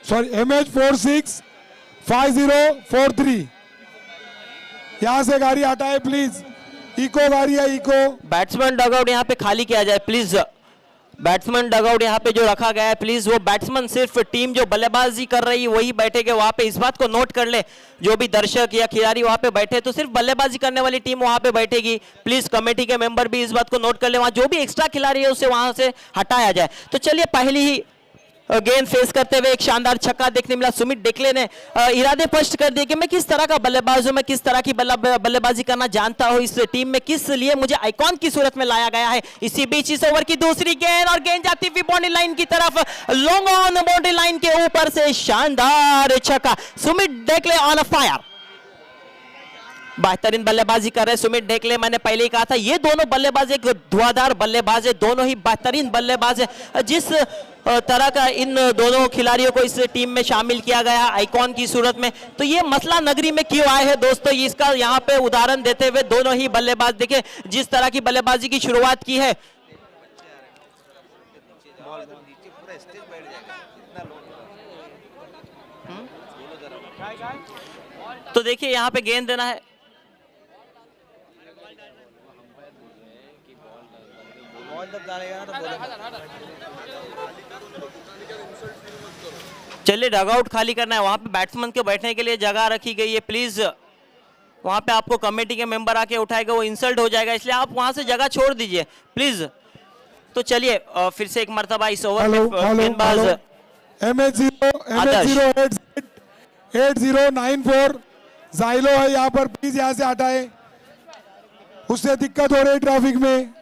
465043 यहां से गाड़ी हटाए प्लीज। इको गाड़ी है, इको। बैट्समैन डगआउट यहाँ पे खाली किया जाए प्लीज। बैट्समैन डगआउट यहाँ पे जो रखा गया है प्लीज वो बैट्समैन सिर्फ टीम जो बल्लेबाजी कर रही है वही बैठेगे वहां पे। इस बात को नोट कर ले, जो भी दर्शक या खिलाड़ी वहां पे बैठे तो सिर्फ बल्लेबाजी करने वाली टीम वहां पे बैठेगी। प्लीज कमेटी के मेंबर भी इस बात को नोट कर ले, वहां जो भी एक्स्ट्रा खिलाड़ी है उसे वहां से हटाया जाए। तो चलिए पहली ही गेंद फेस करते हुए एक शानदार छक्का देखने मिला। सुमित डेकले ने इरादे स्पष्ट कर दिए कि मैं किस तरह का बल्लेबाज हूं, मैं किस तरह की बल्लेबाजी करना जानता हूं, इस टीम में किस लिए मुझे आइकॉन की सूरत में लाया गया है। इसी बीच इस ओवर की दूसरी गेंद और गेंद जाती हुई बाउंड्री लाइन की तरफ, लॉन्ग ऑन बाउंड्री लाइन के ऊपर से शानदार छक्का। सुमित डेकले ऑन फायर, बेहतरीन बल्लेबाजी कर रहे सुमित डेकले। मैंने पहले ही कहा था ये दोनों बल्लेबाज एक धुआंधार बल्लेबाज है, दोनों ही बेहतरीन बल्लेबाज है। जिस तरह का इन दोनों खिलाड़ियों को इस टीम में शामिल किया गया आइकॉन की सूरत में, तो ये मसला नगरी में क्यों आए हैं दोस्तों, इसका यहाँ पे उदाहरण देते हुए दोनों ही बल्लेबाज देखिए जिस तरह की बल्लेबाजी की शुरुआत की है। तो देखिए यहाँ पे गेंद देना है, चलिए डगआउट खाली करना है। वहां पे बैट्समैन के बैठने के लिए जगह रखी गई है, प्लीज वहां पे आपको कमेटी के मेंबर आके उठाएगा, वो इंसल्ट हो जाएगा, इसलिए आप वहां से जगह छोड़ दीजिए प्लीज। तो चलिए फिर से एक मर्तबा इस ओवर में गेंदबाज MH8094 जाइलो है यहाँ पर, प्लीज यहाँ से हटाए, उससे दिक्कत हो रही ट्रैफिक में।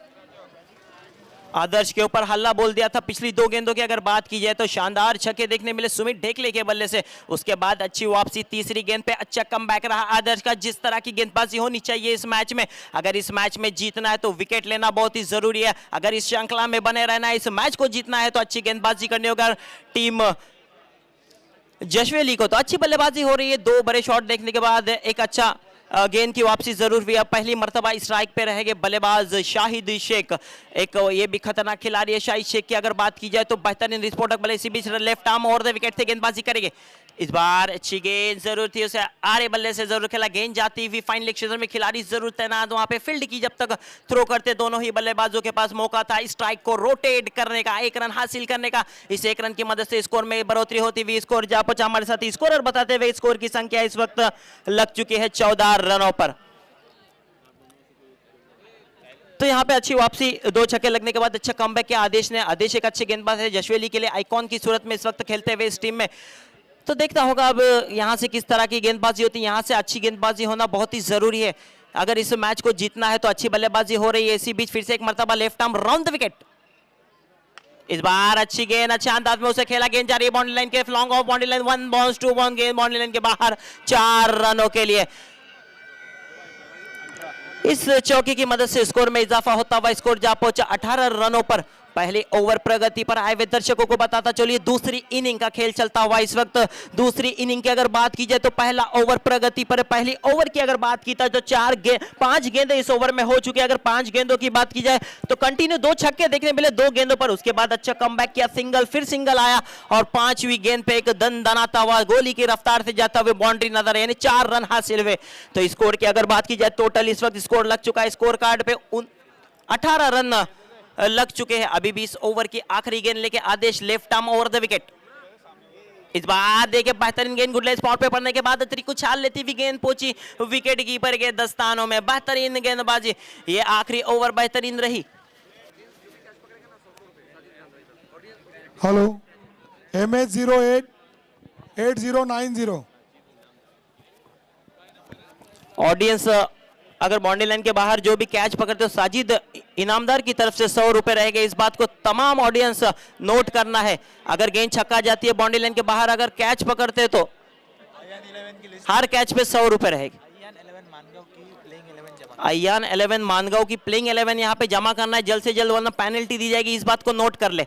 आदर्श के ऊपर हल्ला बोल दिया था पिछली 2 गेंदों की अगर बात की जाए तो शानदार छक्के देखने मिले सुमित ढेकले के बल्ले से। उसके बाद अच्छी वापसी, तीसरी गेंद पे अच्छा कमबैक रहा आदर्श का। जिस तरह की गेंदबाजी होनी चाहिए इस मैच में, अगर इस मैच में जीतना है तो विकेट लेना बहुत ही जरूरी है। अगर इस श्रृंखला में बने रहना है, इस मैच को जीतना है तो अच्छी गेंदबाजी करनी होगा टीम जशवेली को। तो अच्छी बल्लेबाजी हो रही है, 2 बड़े शॉट देखने के बाद एक अच्छा गेंद की वापसी जरूर हुई। अब पहली मर्तबा स्ट्राइक पे रहेंगे बल्लेबाज शाहिद शेख। एक ये भी खतरनाक खिलाड़ी है शाहिद शेख की अगर बात की जाए तो बेहतरीन विस्फोटक बल्ले, इसी बीच लेफ्ट आर्म और विकेट से गेंदबाजी करेंगे। इस बार अच्छी गेंद जरूर थी, उसे आरे बल्ले से जरूर खेला। गेंद जाती हुई फाइन लेग क्षेत्र में खिलाड़ी जरूर तैनात वहां पे फील्ड की। जब तक थ्रो करते दोनों ही बल्लेबाजों के पास मौका था स्ट्राइक को रोटेट करने का, 1 रन हासिल करने का। इस 1 रन की मदद से स्कोर में बढ़ोतरी होती हुई स्कोर जा पहुंचा हमारे साथ स्कोरर बताते हुए स्कोर की संख्या इस वक्त लग चुकी है 14 रनों पर। तो यहाँ पे अच्छी वापसी, 2 छक्के लगने के बाद अच्छा कमबैक किया आदेश ने। आदेश एक अच्छे गेंदबाज है, जशवेली के लिए आइकॉन की सूरत में इस वक्त खेलते हुए इस टीम में। तो देखता होगा अब यहाँ से किस तरह की गेंदबाजी होती है। यहाँ से अच्छी गेंदबाजी होना बहुत ही जरूरी है अगर इस मैच को जीतना है। तो अच्छी बल्लेबाजी हो रही है, इसी बीच फिर से एक मर्तबा left arm round the wicket. इस बार अच्छी गेंद अच्छे अंदाज में उसे खेला, गेंद जा रही है बाउंड्री लाइन के long off boundary line, 1 bounce 2 bounce, गेंद बाउंड्री लाइन के बाहर 4 रनों के लिए। इस चौकी की मदद से स्कोर में इजाफा होता हुआ स्कोर जा पहुंचा 18 रनों पर। पहले ओवर प्रगति पर आए हुए दर्शकों को बताता चलिए दूसरी इनिंग का खेल चलता हुआ इस वक्त। दूसरी इनिंग की अगर बात की जाए तो पहला ओवर प्रगति पर, पहली ओवर की अगर बात की जाए तो 5 गेंदें इस ओवर में हो चुकी है। अगर 5 गेंदों की बात की जाए तो कंटिन्यू 2 छक्के देखने मिले 2 गेंदों पर। उसके बाद अच्छा कमबैक किया, सिंगल, फिर सिंगल आया और 5वीं गेंद पे एक दनाता हुआ गोली की रफ्तार से जाता हुआ बाउंड्री नजर, यानी 4 रन हासिल हुए। तो स्कोर की अगर बात की जाए टोटल इस वक्त स्कोर लग चुका है स्कोर कार्ड पे 18 रन लग चुके हैं। अभी भी इस ओवर की आखिरी गेंद लेके Adesh left arm over the wicket. इस बार देखिए बेहतरीन गेंद गुडले स्पॉट पे पड़ने के बाद त्रिकुछ उछाल लेती हुई गेंद पहुंची विकेट कीपर के दस्तानों में। बेहतरीन गेंदबाजी, ये आखिरी ओवर बेहतरीन रही। Hello MH08 8090। ऑडियंस अगर बाउंड्री लाइन के बाहर जो भी कैच पकड़ते हो साजिद इनामदार की तरफ से 100 रुपए रहेंगे। इस बात को तमाम ऑडियंस नोट करना है। अगर गेंद छक्का जाती है बाउंड्री लाइन के बाहर, अगर कैच पकड़ते तो हर कैच पे 100 रुपए रहेगी। अयान 11 मानगांव की प्लेइंग 11 यहाँ पे जमा करना है जल्द से जल्द, वरना पेनल्टी दी जाएगी। इस बात को नोट कर ले।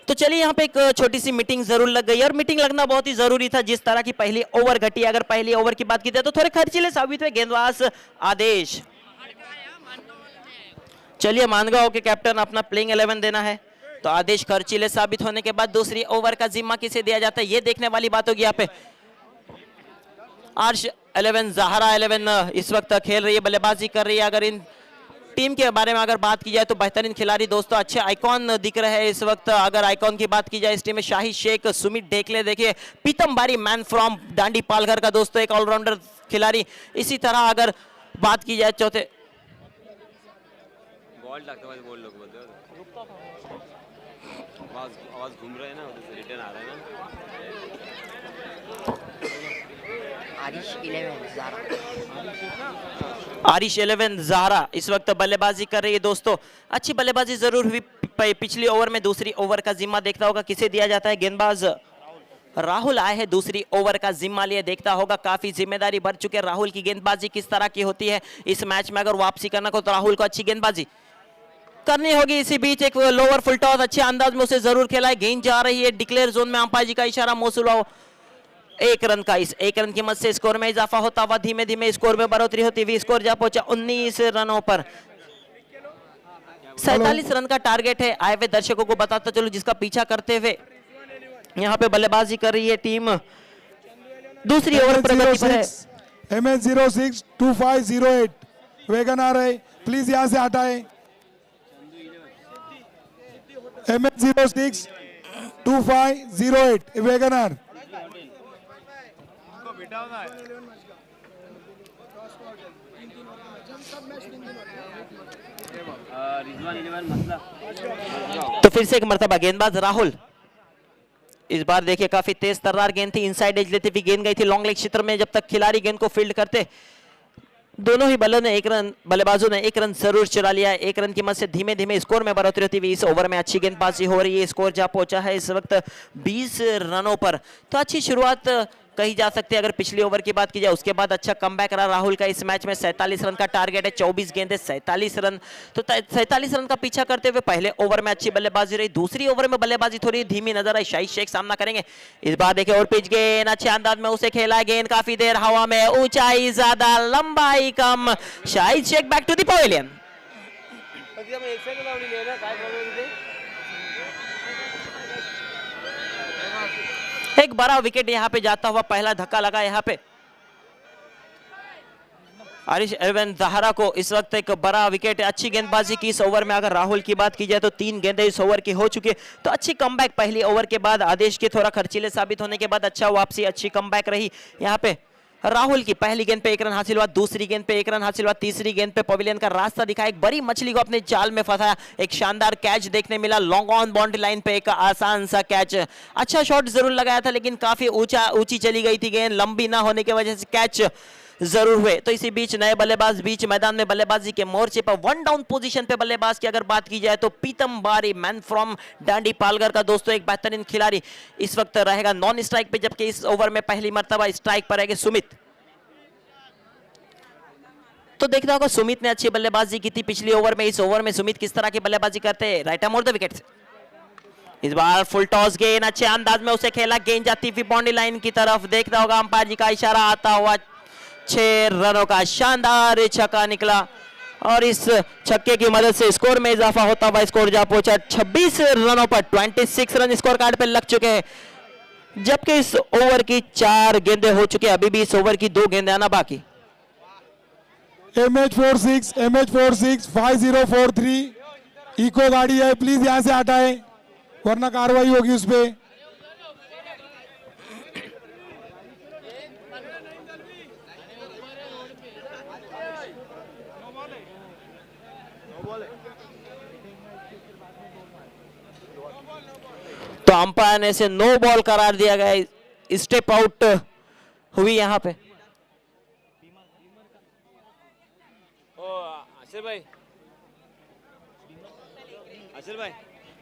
तो चलिए यहाँ पे एक छोटी सी मीटिंग जरूर लग गई और मीटिंग लगना बहुत ही जरूरी था। जिस तरह की पहली ओवर घटी, अगर पहली ओवर की बात की जाए तो थोड़े खर्चीले साबित हुए गेंदबाज आदेश। चलिए मानगांव के कैप्टन अपना प्लेइंग 11 देना है तो आदेश खर्चीले साबित होने के बाद दूसरी ओवर का जिम्मा किसे दिया जाता है ये देखने वाली बात होगी। यहाँ पे आर्श 11 जहरा 11 इस वक्त खेल रही है, बल्लेबाजी कर रही है। अगर इन टीम के बारे में अगर बात की जाए तो बेहतरीन खिलाड़ी दोस्तों, अच्छे आइकॉन दिख रहे हैं इस वक्त। अगर आइकॉन की बात की जाए इस टीम में शाहिद शेख, सुमित ढेकले, देखिए पीतम बारी मैन फ्रॉम डांडी पालघर का दोस्तों एक ऑलराउंडर खिलाड़ी। इसी तरह अगर बात की जाए चौथे आवाज घूम रहा है ना, उधर से रिटर्न आ रहा है ना। आरिश 11 जहरा इस वक्त बल्लेबाजी कर रही है दोस्तों। अच्छी बल्लेबाजी जरूर हुई पिछली ओवर में। दूसरी ओवर का जिम्मा देखता होगा किसे दिया जाता है। गेंदबाज राहुल आए हैं दूसरी ओवर का जिम्मा लिए। देखता होगा काफी जिम्मेदारी भर चुके राहुल की गेंदबाजी किस तरह की होती है इस मैच में। अगर वापसी करना हो तो राहुल को अच्छी गेंदबाजी करनी होगी। इसी बीच एक लोअर फुल टॉस अच्छे अंदाज में उसे जरूर खेला है। गेंद जा रही है डिक्लेयर जोन में, अंपायर जी का इशारा मौसूल हो 1 रन का। इस 1 रन की मदद से स्कोर में इजाफा होता हुआ धीमे धीमे स्कोर में बढ़ोतरी होती हुई स्कोर जा पहुंचा 19 रनों पर। 47 रन का टारगेट है। आए हुए दर्शकों को बताता चलो जिसका पीछा करते हुए यहाँ पे बल्लेबाजी कर रही है टीम दूसरी ओवर प्रगति पर है। MH062508 वेगन आ रहे, प्लीज यहाँ से हटाए। MH062508 Wegener. तो फिर से एक मर्तबा गेंदबाज राहुल। इस बार देखिए काफी तेज तर्रार गेंद थी, इनसाइड एज लेती हुई गेंद गई थी लॉन्ग लेग क्षेत्र में। जब तक खिलाड़ी गेंद को फील्ड करते दोनों ही बल्लेबाजों ने एक रन जरूर चुरा लिया है। एक रन की मदद से धीमे धीमे स्कोर में बढ़ोतरी होती हुई इस ओवर में अच्छी गेंदबाजी हो रही है। स्कोर जहां पहुंचा है इस वक्त 20 रनों पर, तो अच्छी शुरुआत कही जा सकती है। अगर पिछली ओवर की बात की जाए उसके बाद अच्छा कमबैक रहा राहुल का। इस मैच में 47 रन का टारगेट है, 24 गेंदे 47 रन, तो 47 रन का पीछा करते हुए पहले ओवर में अच्छी बल्लेबाजी रही। दूसरी ओवर में बल्लेबाजी थोड़ी धीमी नजर आई। शाहिद शेख सामना करेंगे इस बार। देखिए और पिच गेंद अच्छे अंदाज में उसे खेला, गेंद काफी देर हवा में, ऊंचाई ज्यादा लंबाई कम। Shahid Shaikh back to the pavilion. एक बड़ा विकेट यहां पे जाता हुआ, पहला धक्का लगा यहां पे आरिश एरवन जहरा को। इस वक्त एक बड़ा विकेट, अच्छी गेंदबाजी की इस ओवर में। अगर राहुल की बात की जाए तो 3 गेंदें इस ओवर की हो चुकी है, तो अच्छी कमबैक पहली ओवर के बाद। आदेश के थोड़ा खर्चीले साबित होने के बाद अच्छा वापसी, अच्छी कमबैक रही यहाँ पे राहुल की। पहली गेंद पे 1 रन हासिल हुआ, दूसरी गेंद पे 1 रन हासिल हुआ, तीसरी गेंद पे पवेलियन का रास्ता दिखा, एक बड़ी मछली को अपने जाल में फंसाया। एक शानदार कैच देखने मिला लॉन्ग ऑन बाउंड्री लाइन पे, एक आसान सा कैच। अच्छा शॉट जरूर लगाया था लेकिन काफी ऊंची चली गई थी गेंद, लंबी ना होने की वजह से कैच जरूर हुए। तो इसी बीच नए बल्लेबाज बीच मैदान में बल्लेबाजी के मोर्चे पर 1 डाउन पोजीशन पे बल्लेबाज की अगर बात की जाए तो पीतम बारी, मैन फ्रॉम डांडी पालघर का दोस्तों एक बेहतरीन खिलाड़ी इस वक्त रहेगा नॉन स्ट्राइक पे, जबकि इस ओवर में पहली मर्तबा स्ट्राइक पर रहेगा सुमित। तो देखना होगा सुमित ने अच्छी बल्लेबाजी की थी पिछली ओवर में। इस ओवर में सुमित किस तरह की बल्लेबाजी करते हैं। Right arm over the wicket से इस बार फुल टॉस गेंद अच्छे अंदाज में उसे खेला, गेंद जाती हुई बाउंड्री लाइन की तरफ। देखना होगा अंपायर जी का इशारा आता हुआ, 6 रनों का शानदार छक्का निकला और इस छक्के की मदद से स्कोर में इजाफा होता हुआ स्कोर जा पहुंचा 26 रनों पर। 26 रन स्कोर कार्ड पे लग चुके हैं, जबकि इस ओवर की 4 गेंदें हो चुकी है। अभी भी इस ओवर की 2 गेंदें आना बाकी। MH46 5043 इको गाड़ी है, प्लीज यहां से हटाए वरना कार्रवाई होगी उस पे। तो अंपायर ने इसे नो बॉल करार दिया गया, स्टेप आउट हुई यहां पे।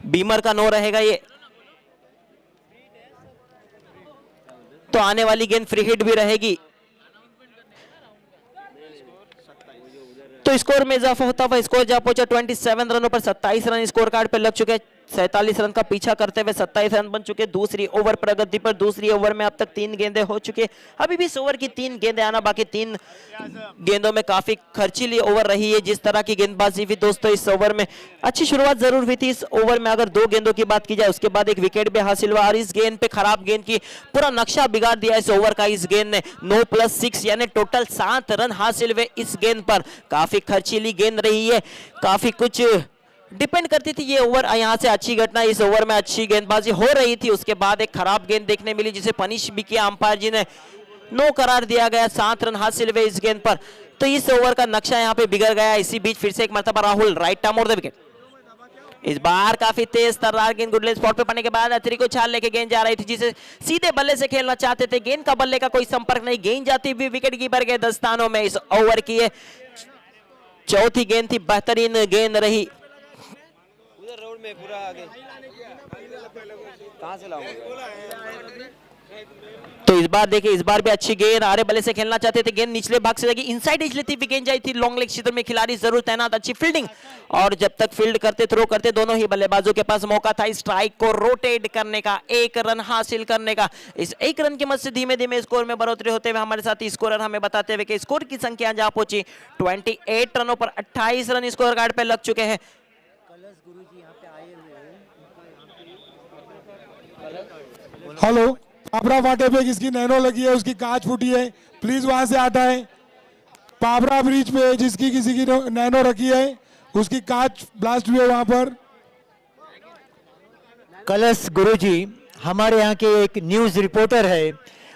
बीमर का नो रहेगा ये, तो आने वाली गेंद फ्री हिट भी रहेगी। तो स्कोर में इजाफा होता हुआ स्कोर जा पहुंचा 27 रनों पर। 27 रन स्कोर कार्ड पर लग चुके हैं। 47 रन का पीछा करते हुए 27 रन बन चुके। दूसरी ओवर प्रगति पर, दूसरी ओवर में अब तक 3 गेंदें हो चुकी है। अभी भी इस ओवर की 3 गेंदें आना बाकी। 3 गेंदों में काफी खर्चीली ओवर रही है जिस तरह की गेंदबाजी हुई दोस्तों इस ओवर में। अच्छी शुरुआत जरूर हुई थी इस ओवर में। अगर 2 गेंदों की बात की जाए उसके बाद एक विकेट भी हासिल हुआ और इस गेंद पे खराब गेंद की पूरा नक्शा बिगाड़ दिया इस ओवर का। इस गेंद ने 9+6 यानी टोटल 7 रन हासिल हुए इस गेंद पर। काफी खर्चीली गेंद रही है, काफी कुछ डिपेंड करती थी ये ओवर। यहां से अच्छी घटना, इस ओवर में अच्छी गेंदबाजी हो रही थी, उसके बाद एक खराब गेंद देखने मिली जिसे पनिश भी किया अंपायर जी ने, नो करार दिया गया। 7 रन हासिल हुए इस गेंद पर, तो इस ओवर का नक्शा यहां पे बिगड़ गया। इसी बीच फिर से एक मरतबा Rahul right arm over the wicket. इस बार काफी तेज तर्रार गेंद गुडले स्पॉट पे पड़ने के बाद अतरी को छाल लेके गेंद जा रही थी जिसे सीधे बल्ले से खेलना चाहते थे। गेंद का बल्ले का कोई संपर्क नहीं, गेंद जाती हुई विकेट कीपर के दस्तानों में। इस ओवर की चौथी गेंद थी, बेहतरीन गेंद रही। रोड में पूरा आगे कहां से लाऊंगा। तो इस बार देखिए, इस बार भी अच्छी गेंद, आरे बल्ले से खेलना चाहते थे, गेंद निचले भाग से लगी, इनसाइड एज लेती हुई गेंद जाई थी लॉन्ग लेग क्षेत्र में। खिलाड़ी जरूर तैनात, अच्छी फील्डिंग, और जब तक फील्ड करते थ्रो करते दोनों ही बल्लेबाजों के पास मौका था स्ट्राइक को रोटेट करने का, 1 रन हासिल करने का। इस 1 रन की मदद से धीमे धीमे स्कोर में बढ़ोतरी होते हुए हमारे साथी स्कोरर हमें बताते हुए कि स्कोर की संख्या जहां पहुंची 28 रनों पर 28 रन स्कोर कार्ड पे लग चुके हैं। हेलो, पाबरा फाटे पे किसकी नैनो लगी है, उसकी कांच फूटी है, प्लीज वहां से हटाएं। पाबरा ब्रिज पे जिसकी किसी की नैनो रखी है उसकी कांच ब्लास्ट हुई है वहां पर। कलश गुरुजी हमारे यहाँ के एक न्यूज़ रिपोर्टर है,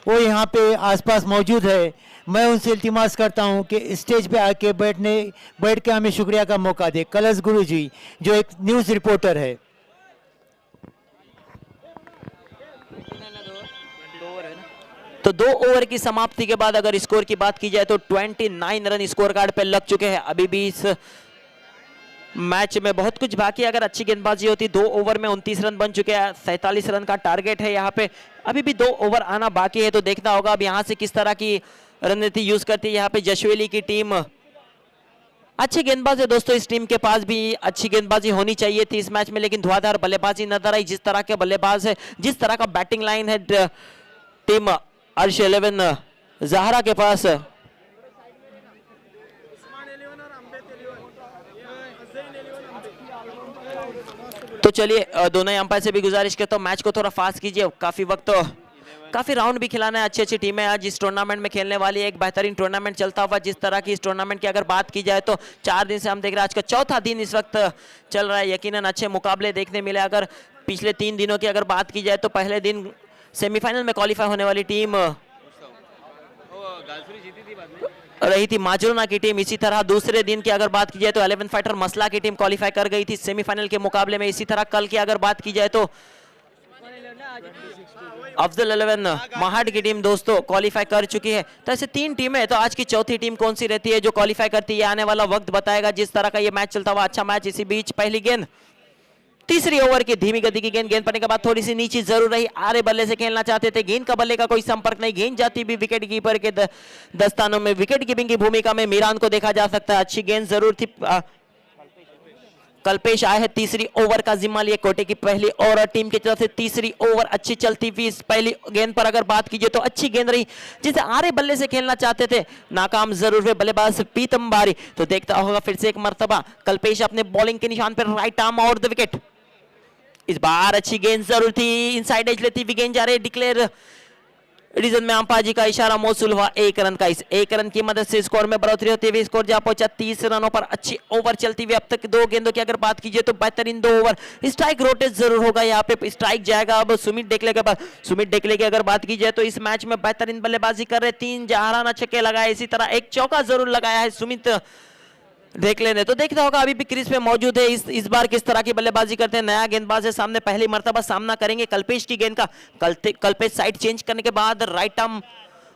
वो यहाँ पे आसपास मौजूद है। मैं उनसे इल्तिमास करता हूँ कि स्टेज पे आके बैठ के हमें शुक्रिया का मौका दे। कलश गुरुजी जो एक न्यूज़ रिपोर्टर है। तो 2 ओवर की समाप्ति के बाद अगर स्कोर की बात की जाए तो 29 रन स्कोर कार्ड पे लग चुके हैं। अभी भी इस मैच में बहुत कुछ बाकी है। अगर अच्छी गेंदबाजी होती 2 ओवर में 29 रन बन चुके हैं, 47 रन का टारगेट है यहाँ पे। अभी भी 2 ओवर आना बाकी है, तो देखना होगा अब यहाँ से किस तरह की रणनीति यूज करती है यहाँ पे जशवेली की टीम। अच्छे गेंदबाज है दोस्तों, इस टीम के पास भी अच्छी गेंदबाजी होनी चाहिए थी इस मैच में, लेकिन धुआंधार बल्लेबाजी नजर आई। जिस तरह के बल्लेबाज है, जिस तरह का बैटिंग लाइन है टीम अर्श 11 जहरा के पास, तो चलिए दोनों अंपायर से भी गुजारिश करता हूँ मैच को थोड़ा फास्ट कीजिए। काफी राउंड भी खिलाना है। अच्छी अच्छी टीमें आज इस टूर्नामेंट में खेलने वाली है। एक बेहतरीन टूर्नामेंट चलता हुआ, जिस तरह की इस टूर्नामेंट की अगर बात की जाए तो 4 दिन से हम देख रहे हैं, आज का चौथा दिन इस वक्त चल रहा है। यकीनन अच्छे मुकाबले देखने मिले। अगर पिछले 3 दिनों की अगर बात की जाए तो पहले दिन सेमीफाइनल में क्वालिफाई होने वाली टीम रही थी माजुरना की टीम। इसी तरह दूसरे दिन की अगर बात की जाए तो 11 फाइटर मसला की टीम क्वालिफाई कर गई थी सेमीफाइनल के मुकाबले में। इसी तरह कल की अगर बात की जाए तो अफजल 11 महाड की टीम दोस्तों क्वालिफाई कर चुकी है। तो ऐसे 3 टीमें हैं, तो आज की चौथी टीम कौन सी रहती है जो क्वालिफाई करती है, आने वाला वक्त बताएगा। जिस तरह का ये मैच चलता हुआ, अच्छा मैच। इसी बीच पहली गेंद तीसरी ओवर की धीमी गति की गेंद पड़ने के बाद थोड़ी सी नीचे जरूर रही। आरे बल्ले से खेलना चाहते थे, गेंद का बल्ले का कोई संपर्क नहीं। गेंद जाती भी विकेट कीपर के दस्तानों में। विकेट कीपिंग की भूमिका में मीरान को देखा जा सकता है। अच्छी गेंद जरूर थी। कल्पेश आए हैं तीसरी ओवर का जिम्मा लिए कोटे की पहली और टीम की तरफ से तीसरी ओवर अच्छी चलती हुई। इस पहली गेंद पर अगर बात कीजिए तो अच्छी गेंद रही, जिसे आरे बल्ले से खेलना चाहते थे, नाकाम जरूर हुए बल्लेबाज पीतम बारी। तो देखता होगा फिर से एक मर्तबा कल्पेश अपने बॉलिंग के निशान पर, राइट आर्म और द विकेट। इस बार अच्छी गेंद जरूर थी, इनसाइड एज लेती हुई गेंद जा रही। डिक्लेयर रीजन में अंपायर जी का इशारा मौसूल हुआ 1 रन का। इस 1 रन की मदद से स्कोर में बढ़ोतरी होती हुई स्कोर जा पहुंचा 30 रनों पर। अच्छी ओवर चलती हुई। अब तक 2 गेंदों की अगर बात कीजिए तो बेहतरीन 2 ओवर। स्ट्राइक रोटेट जरूर होगा यहाँ पे, स्ट्राइक जाएगा अब सुमित डेकले के पास। सुमित डेकले की अगर बात की जाए तो इस मैच में बेहतरीन बल्लेबाजी कर रहे, 3 जहाराना छक्के लगाए, इसी तरह एक चौका जरूर लगाया है सुमित डेकले ने। तो देखता होगा अभी भी क्रीज पे मौजूद है। इस बार किस तरह की बल्लेबाजी करते हैं। नया गेंदबाज है सामने, पहली मर्तबा सामना करेंगे कल्पेश की गेंद का। कल्पेश साइड चेंज करने के बाद right arm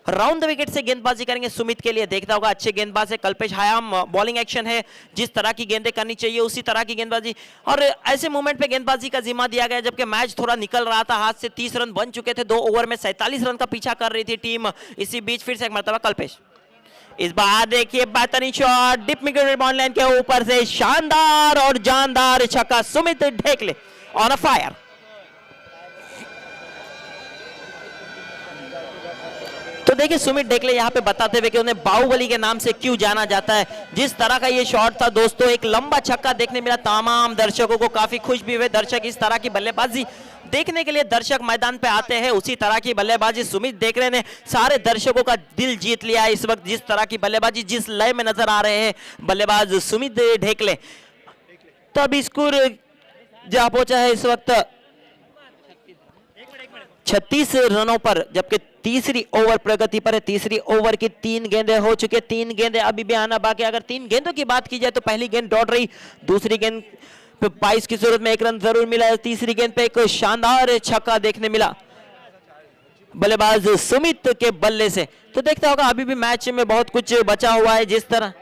round the wicket से गेंदबाजी करेंगे सुमित के लिए। देखता होगा अच्छे गेंदबाज है कल्पेश, हायाम बॉलिंग एक्शन है, जिस तरह की गेंदें करनी चाहिए उसी तरह की गेंदबाजी। और ऐसे मोमेंट पे गेंदबाजी का जिम्मा दिया गया जबकि मैच थोड़ा निकल रहा था हाथ से। 30 रन बन चुके थे, 2 ओवर में 47 रन का पीछा कर रही थी टीम। इसी बीच फिर से एक मर्तबा कल्पेश। इस बार देखिए बेहतरीन shot, dip mid rebound line के ऊपर से शानदार और जानदार छक्का सुमित डेकले ऑन अ फायर। तो देखिए सुमित डेकले यहाँ पे बताते हुए कि उन्हें बाहुबली के नाम से क्यों जाना जाता है। जिस तरह का ये शॉट था दोस्तों, एक लंबा छक्का देखने मिला, तमाम दर्शकों को काफी खुश भी हुए दर्शक। इस तरह की बल्लेबाजी देखने के लिए दर्शक मैदान पे आते हैं, उसी तरह की बल्लेबाजी सुमित डेकले ने सारे दर्शकों का दिल जीत लिया है इस वक्त। जिस तरह की बल्लेबाजी, जिस लय में नजर आ रहे हैं बल्लेबाज सुमित डेकले। तो अभी स्कोर जहां पहुंचा है इस वक्त 36 रनों पर, जबकि तीसरी ओवर प्रगति पर है। तीसरी ओवर की 3 गेंदें हो चुके, 3 गेंदें अभी भी आना बाकी। अगर 3 गेंदों की बात की जाए तो पहली गेंद डॉट रही, दूसरी गेंद पे 22 की सूरत में 1 रन जरूर मिला, तीसरी गेंद पे एक शानदार छक्का देखने मिला बल्लेबाज सुमित के बल्ले से। तो देखता होगा अभी भी मैच में बहुत कुछ बचा हुआ है। जिस तरह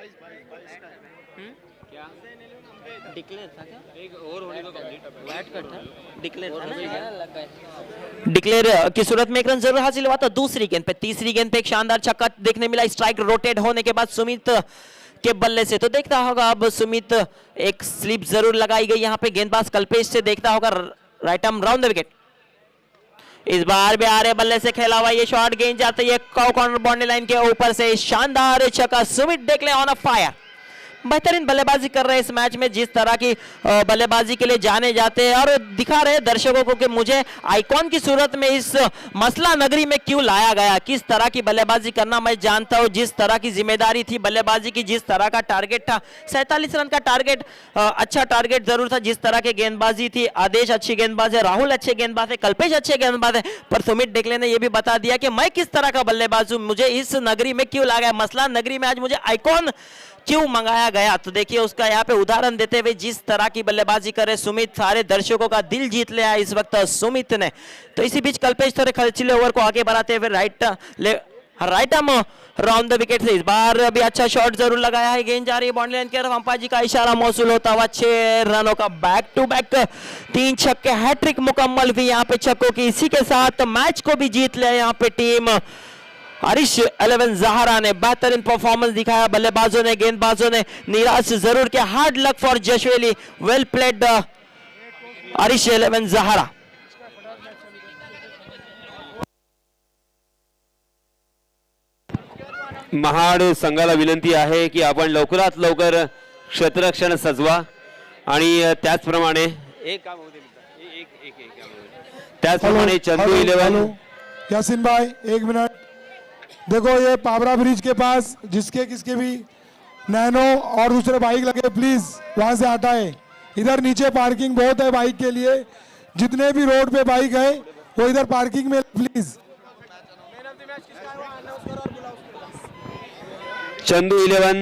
डिक्लेयर की सूरत में 1 रन जरूर हासिल हुआ था दूसरी गेंद पे। तीसरी गेंद पे एक शानदार छक्का देखने मिला, स्ट्राइक रोटेट होने के बाद सुमित के बल्ले से। तो देखता होगा अब सुमित, एक स्लिप जरूर लगाई गई यहाँ पे गेंदबाज कल्पेश से। देखता होगा right arm round the wicket. इस बार भी आ रहे बल्ले से खेला हुआ ये शॉट, गेंद जाती है कॉर्नर बाउंड्री लाइन के ऊपर से, शानदार छक्का सुमित डेकले ऑन अ फायर। बेहतरीन बल्लेबाजी कर रहे हैं इस मैच में, जिस तरह की बल्लेबाजी के लिए जाने जाते हैं और दिखा रहे हैं दर्शकों को कि मुझे आइकॉन की सूरत में इस मसला नगरी में क्यों लाया गया। किस तरह की बल्लेबाजी करना मैं जानता हूं, जिस तरह की जिम्मेदारी थी बल्लेबाजी की, जिस तरह का टारगेट था 47 रन का टारगेट, अच्छा टारगेट जरूर था। जिस तरह की गेंदबाजी थी, आदेश अच्छी गेंदबाज है, राहुल अच्छे गेंदबाज है, कल्पेश अच्छे गेंदबाज है, पर सुमित डेकले ने यह भी बता दिया कि मैं किस तरह का बल्लेबाज हूं, मुझे इस नगरी में क्यों लाया गया। मसला नगरी में आज मुझे आइकॉन क्यों मंगाया गया, तो देखिए उसका यहाँ पे उदाहरण देते हुए जिस तरह की बल्लेबाजी करे सुमित, सारे दर्शकों का दिल जीत लिया इस वक्त सुमित ने। तो इसी बीच कल्पेश थोड़े खर्चीले ओवर को आगे बढ़ाते हुए right arm round the wicket से इस बार भी अच्छा शॉट जरूर लगाया है। गेंद जा रही है बाउंड्री लाइन की तरफ, अंपायर जी का इशारा मौसूल होता हुआ 6 रनों का बैक टू बैक 3 छक्के, हैट्रिक मुकम्मल भी यहाँ पे छक्कों की। इसी के साथ मैच को भी जीत लिया यहाँ पे टीम। हरीश 11 ज़हरा ने बेहतरीन परफॉर्मेंस दिखाया, बल्लेबाजों ने गेंदबाजों ने निराश जरूर किया। हार्ड लक फॉर जशवेली, वेल प्लेड हरीश 11 ज़हरा। महाड संघाला विनंती आहे की आपण लवकरात लवकर क्षेत्ररक्षण सजवा आणि त्याचप्रमाणे चंदू 11। यासीन भाई 1 मिनट, देखो ये पावरा ब्रिज के पास जिसके किसके भी नैनो और दूसरे बाइक लगे, प्लीज वहां से हटाए। इधर नीचे पार्किंग बहुत है बाइक के लिए, जितने भी रोड पे बाइक है वो इधर पार्किंग में प्लीज। चंदू 11